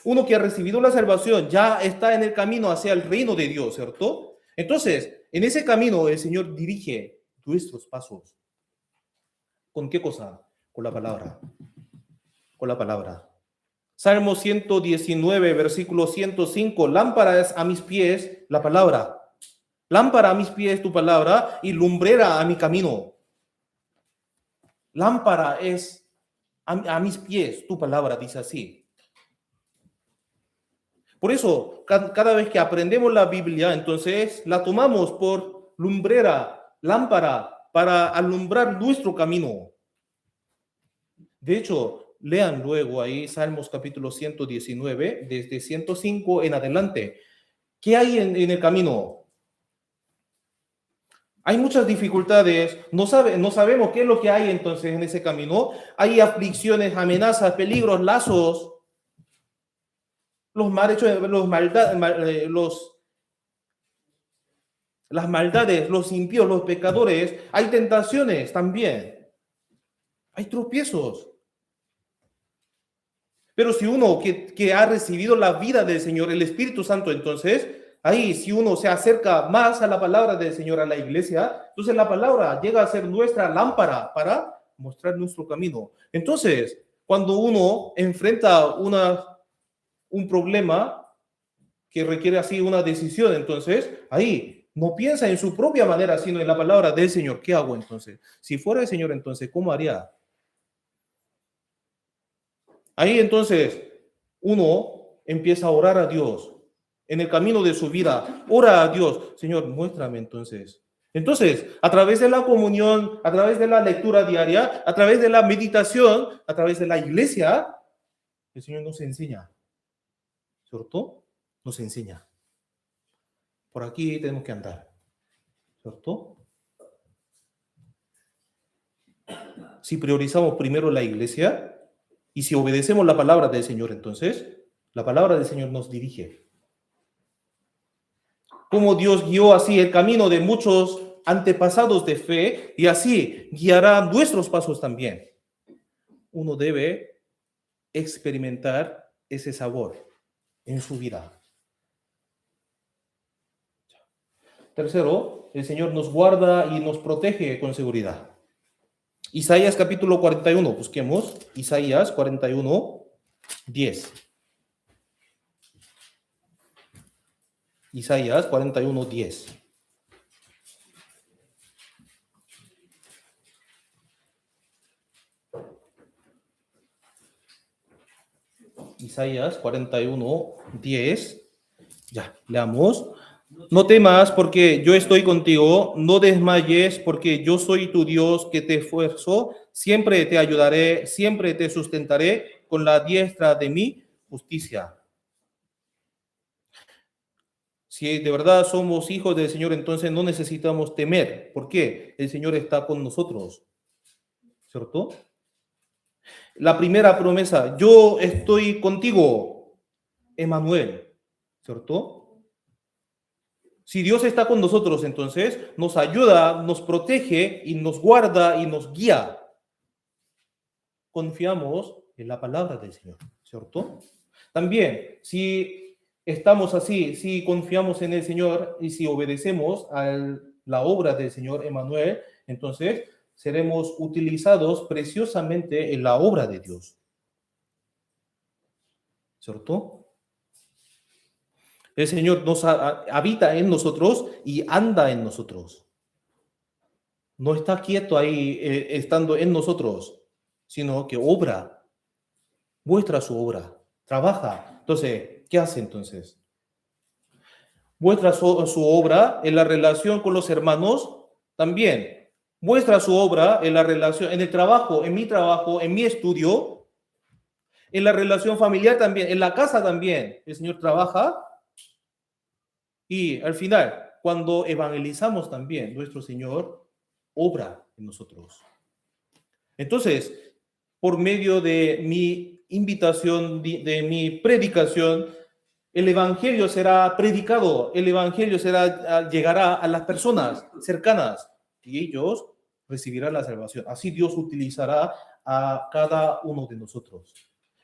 Uno que ha recibido la salvación ya está en el camino hacia el reino de Dios, ¿cierto? Entonces, en ese camino el Señor dirige nuestros pasos. ¿Con qué cosa? Con la palabra. Con la palabra. Salmo 119, versículo 105, lámpara es a mis pies la palabra. Lámpara a mis pies tu palabra y lumbrera a mi camino. Lámpara es a mis pies tu palabra, dice así. Por eso, cada vez que aprendemos la Biblia, entonces la tomamos por lumbrera, lámpara, para alumbrar nuestro camino. De hecho, lean luego ahí Salmos capítulo 119, desde 105 en adelante. ¿Qué hay en el camino? Hay muchas dificultades, no sabemos qué es lo que hay entonces en ese camino. Hay aflicciones, amenazas, peligros, lazos, las maldades, los impíos, los pecadores. Hay tentaciones también. Hay tropiezos. Pero si uno que ha recibido la vida del Señor, el Espíritu Santo, entonces, ahí si uno se acerca más a la palabra del Señor, a la iglesia, entonces la palabra llega a ser nuestra lámpara para mostrar nuestro camino. Entonces, cuando uno enfrenta un problema que requiere así una decisión, entonces, ahí no piensa en su propia manera, sino en la palabra del Señor. ¿Qué hago entonces? Si fuera el Señor, entonces, ¿cómo haría? Ahí entonces uno empieza a orar a Dios en el camino de su vida. Ora a Dios, Señor, muéstrame entonces. Entonces, a través de la comunión, a través de la lectura diaria, a través de la meditación, a través de la iglesia, el Señor nos enseña, ¿cierto? Nos enseña. Por aquí tenemos que andar, ¿cierto? Si priorizamos primero la iglesia, y si obedecemos la palabra del Señor, entonces, la palabra del Señor nos dirige. Como Dios guió así el camino de muchos antepasados de fe, y así guiará nuestros pasos también. Uno debe experimentar ese sabor en su vida. Tercero, el Señor nos guarda y nos protege con seguridad. Isaías capítulo 41, busquemos Isaías 41, 10. Isaías 41, 10. Isaías 41, 10. Ya, leamos. No temas porque yo estoy contigo, no desmayes porque yo soy tu Dios que te esfuerzo, siempre te ayudaré, siempre te sustentaré con la diestra de mi justicia. Si de verdad somos hijos del Señor, entonces no necesitamos temer. ¿Por qué? El Señor está con nosotros, ¿cierto? La primera promesa, yo estoy contigo, Emmanuel, ¿cierto? Si Dios está con nosotros, entonces nos ayuda, nos protege y nos guarda y nos guía. Confiamos en la palabra del Señor, ¿cierto? También, si estamos así, si confiamos en el Señor y si obedecemos a la obra del Señor Emmanuel, entonces seremos utilizados preciosamente en la obra de Dios, ¿cierto? El Señor nos habita en nosotros y anda en nosotros. No está quieto ahí estando en nosotros, sino que obra, muestra su obra, trabaja. Entonces, ¿Qué hace entonces? Muestra su obra en la relación con los hermanos también. Muestra su obra en la relación, en el trabajo, en mi estudio, en la relación familiar también, en la casa también. El Señor trabaja y al final, cuando evangelizamos también, nuestro Señor obra en nosotros. Entonces, por medio de mi invitación, de mi predicación, el evangelio será predicado, el evangelio llegará a las personas cercanas y ellos recibirán la salvación. Así Dios utilizará a cada uno de nosotros.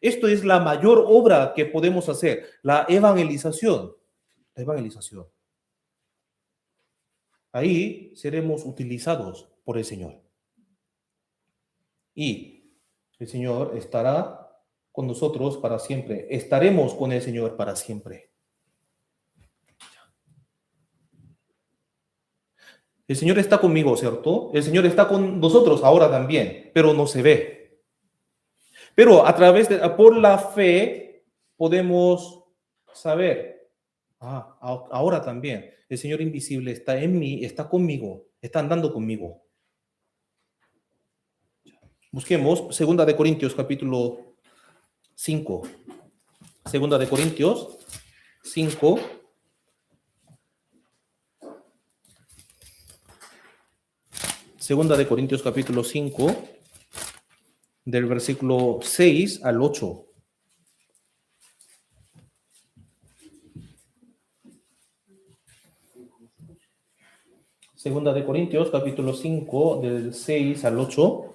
Esto es la mayor obra que podemos hacer, la evangelización. La evangelización. Ahí seremos utilizados por el Señor. Y el Señor estará con nosotros para siempre. Estaremos con el Señor para siempre. El Señor está conmigo, ¿cierto? El Señor está con nosotros ahora también, pero no se ve. Pero por la fe podemos saber, ahora también, el Señor invisible está en mí, está conmigo, está andando conmigo. Busquemos 2 de Corintios capítulo 5. 2 de Corintios 5. Segunda de Corintios capítulo 5, del versículo 6 al 8. Segunda de Corintios capítulo 5, del 6 al 8.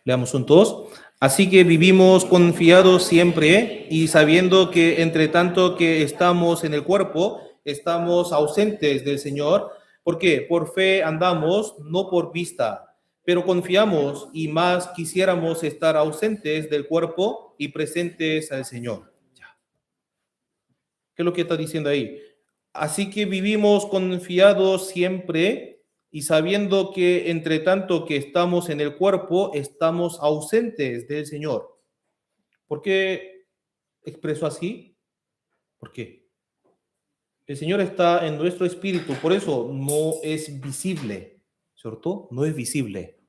Leamos juntos. Así que vivimos confiados siempre y sabiendo que entre tanto que estamos en el cuerpo, estamos ausentes del Señor. ¿Por qué? Por fe andamos, no por vista, pero confiamos y más quisiéramos estar ausentes del cuerpo y presentes al Señor. ¿Qué es lo que está diciendo ahí? Así que vivimos confiados siempre y sabiendo que entre tanto que estamos en el cuerpo, estamos ausentes del Señor. ¿Por qué expreso así? ¿Por qué? El Señor está en nuestro espíritu, por eso no es visible, ¿cierto? No es visible.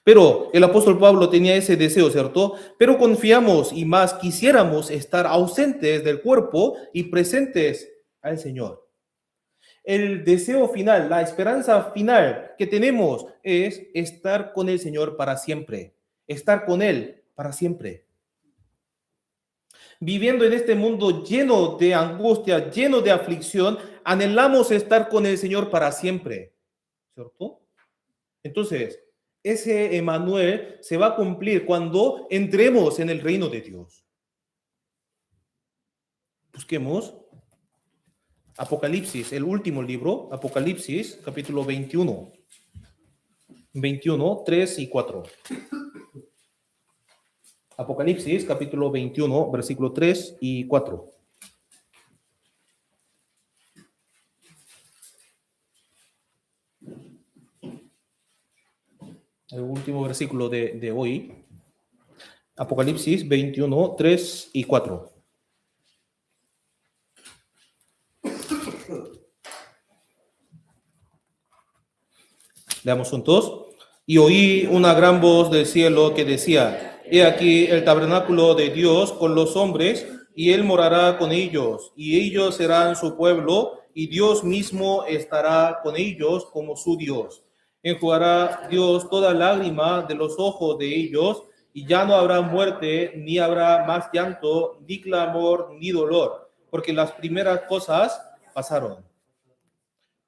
Pero el apóstol Pablo tenía ese deseo, ¿cierto? Pero confiamos y más quisiéramos estar ausentes del cuerpo y presentes al Señor. El deseo final, la esperanza final que tenemos es estar con el Señor para siempre, estar con Él para siempre. Viviendo en este mundo lleno de angustia, lleno de aflicción, anhelamos estar con el Señor para siempre, ¿cierto? Entonces, ese Emmanuel se va a cumplir cuando entremos en el reino de Dios. Busquemos Apocalipsis, el último libro, Apocalipsis, capítulo 21. 21, 3 y 4. Apocalipsis, capítulo 21, versículo 3 y 4. El último versículo de hoy. Apocalipsis 21, 3 y 4. Leamos juntos. Y oí una gran voz del cielo que decía: He aquí el tabernáculo de Dios con los hombres, y él morará con ellos, y ellos serán su pueblo, y Dios mismo estará con ellos como su Dios. Enjugará Dios toda lágrima de los ojos de ellos, y ya no habrá muerte, ni habrá más llanto, ni clamor, ni dolor, porque las primeras cosas pasaron.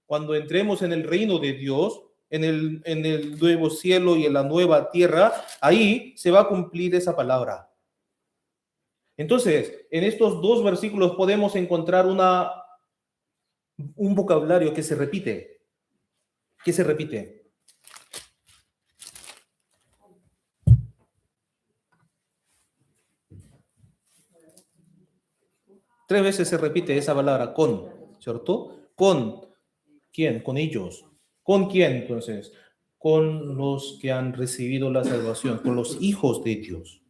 Cuando entremos en el reino de Dios, en el nuevo cielo y en la nueva tierra, ahí se va a cumplir esa palabra. Entonces, en estos dos versículos podemos encontrar un vocabulario que se repite. ¿Qué se repite? Tres veces se repite esa palabra con, ¿cierto? ¿Con quién? Con ellos. ¿Con quién, entonces? con los que han recibido la salvación, con los hijos de Dios.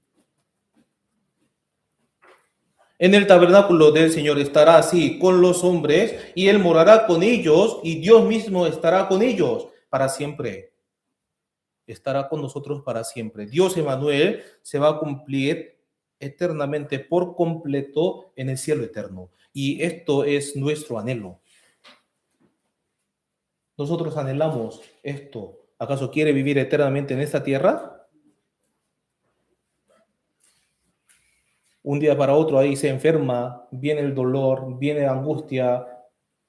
En el tabernáculo del Señor estará así con los hombres, y Él morará con ellos, y Dios mismo estará con ellos para siempre. Estará con nosotros para siempre. Dios Emmanuel se va a cumplir eternamente por completo en el cielo eterno. Y esto es nuestro anhelo. Nosotros anhelamos esto. ¿Acaso quiere vivir eternamente en esta tierra? Un día para otro ahí se enferma, viene el dolor, viene angustia,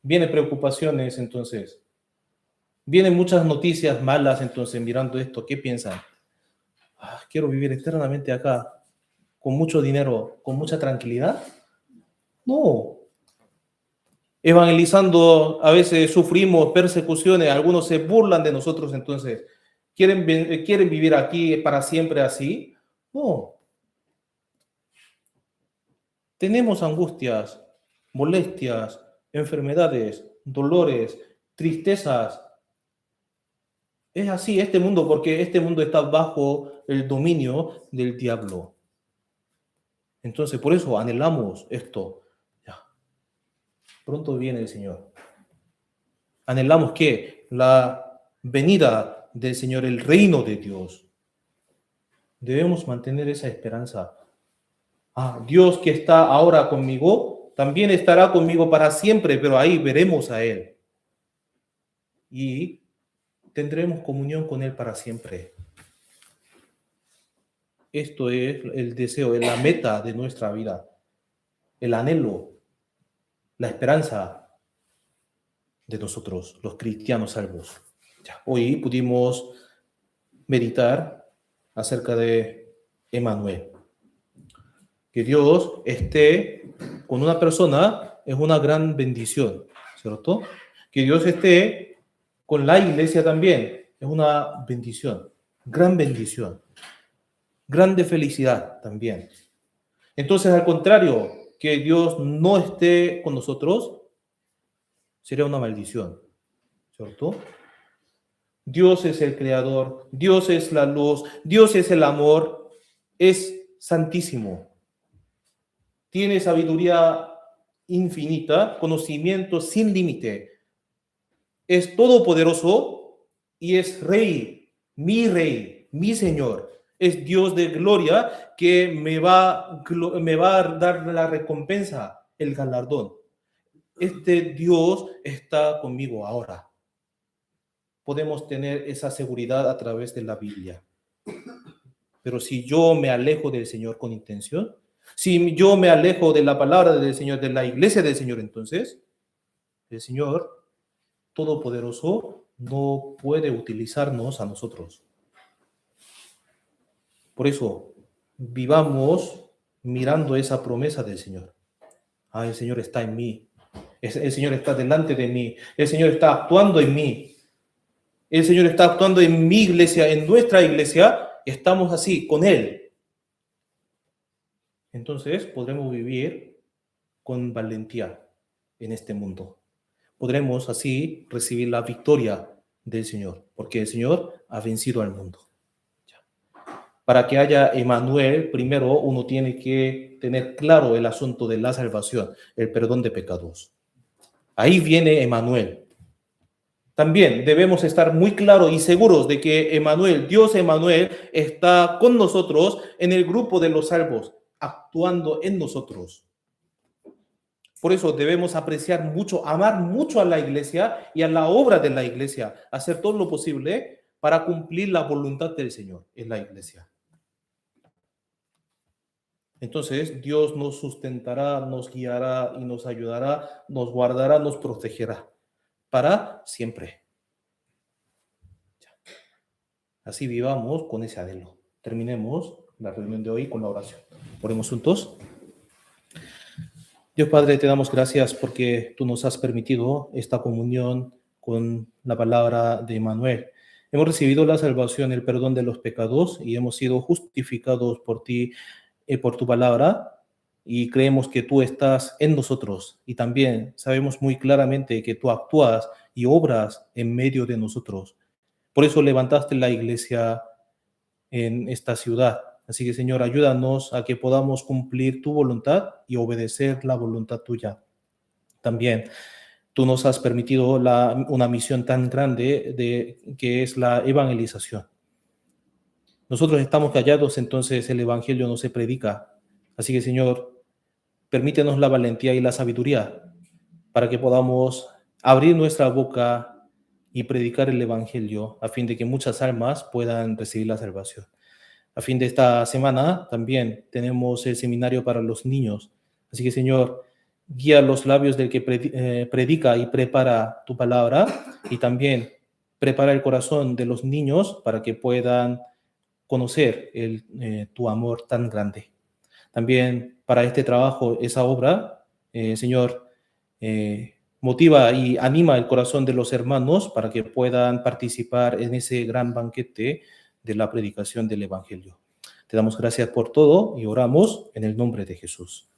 viene preocupaciones, entonces. Vienen muchas noticias malas, entonces, mirando esto, ¿qué piensan? Quiero vivir eternamente acá, con mucho dinero, con mucha tranquilidad. No. Evangelizando, a veces sufrimos persecuciones, algunos se burlan de nosotros, entonces, ¿quieren vivir aquí para siempre así? No. Tenemos angustias, molestias, enfermedades, dolores, tristezas. Es así este mundo, porque este mundo está bajo el dominio del diablo. Entonces, por eso anhelamos esto. Ya. Pronto viene el Señor. Anhelamos que la venida del Señor, el reino de Dios. Debemos mantener esa esperanza. Dios que está ahora conmigo, también estará conmigo para siempre, pero ahí veremos a Él. Y tendremos comunión con Él para siempre. Esto es el deseo, es la meta de nuestra vida, el anhelo, la esperanza de nosotros, los cristianos salvos. Hoy pudimos meditar acerca de Emmanuel. Que Dios esté con una persona es una gran bendición, ¿cierto? Que Dios esté con la iglesia también es una bendición, gran bendición, grande felicidad también. Entonces, al contrario, que Dios no esté con nosotros sería una maldición, ¿cierto? Dios es el creador, Dios es la luz, Dios es el amor, es santísimo. Tiene sabiduría infinita, conocimiento sin límite. Es todopoderoso y es rey, mi Señor. Es Dios de gloria que me va a dar la recompensa, el galardón. Este Dios está conmigo ahora. Podemos tener esa seguridad a través de la Biblia. Pero si yo me alejo del Señor con intención, si yo me alejo de la palabra del Señor, de la iglesia del Señor, entonces, el Señor Todopoderoso no puede utilizarnos a nosotros. Por eso, vivamos mirando esa promesa del Señor. El Señor está en mí. El Señor está delante de mí. El Señor está actuando en mí. El Señor está actuando en mi iglesia, en nuestra iglesia. Estamos así, con Él. Entonces, podremos vivir con valentía en este mundo. Podremos así recibir la victoria del Señor, porque el Señor ha vencido al mundo. Para que haya Emmanuel, primero uno tiene que tener claro el asunto de la salvación, el perdón de pecados. Ahí viene Emmanuel. También debemos estar muy claros y seguros de que Emmanuel, Dios Emmanuel, está con nosotros en el grupo de los salvos, actuando en nosotros. Por eso debemos apreciar mucho, amar mucho a la iglesia y a la obra de la iglesia, hacer todo lo posible para cumplir la voluntad del Señor en la iglesia. Entonces Dios nos sustentará, nos guiará y nos ayudará, nos guardará, nos protegerá para siempre. Así vivamos con ese anhelo. Terminemos la reunión de hoy con la oración. Oremos juntos. Dios Padre, te damos gracias porque tú nos has permitido esta comunión con la palabra de Emmanuel. Hemos recibido la salvación, el perdón de los pecados y hemos sido justificados por ti, por tu palabra, y creemos que tú estás en nosotros y también sabemos muy claramente que tú actúas y obras en medio de nosotros. Por eso levantaste la iglesia en esta ciudad. Así que, Señor, ayúdanos a que podamos cumplir tu voluntad y obedecer la voluntad tuya. También tú nos has permitido una misión tan grande que es la evangelización. Nosotros estamos callados, entonces el evangelio no se predica. Así que, Señor, permítenos la valentía y la sabiduría para que podamos abrir nuestra boca y predicar el evangelio a fin de que muchas almas puedan recibir la salvación. A fin de esta semana también tenemos el seminario para los niños. Así que, Señor, guía los labios del que predica y prepara tu palabra, y también prepara el corazón de los niños para que puedan conocer tu amor tan grande. También para este trabajo, esa obra, Señor, motiva y anima el corazón de los hermanos para que puedan participar en ese gran banquete de la predicación del Evangelio. Te damos gracias por todo y oramos en el nombre de Jesús.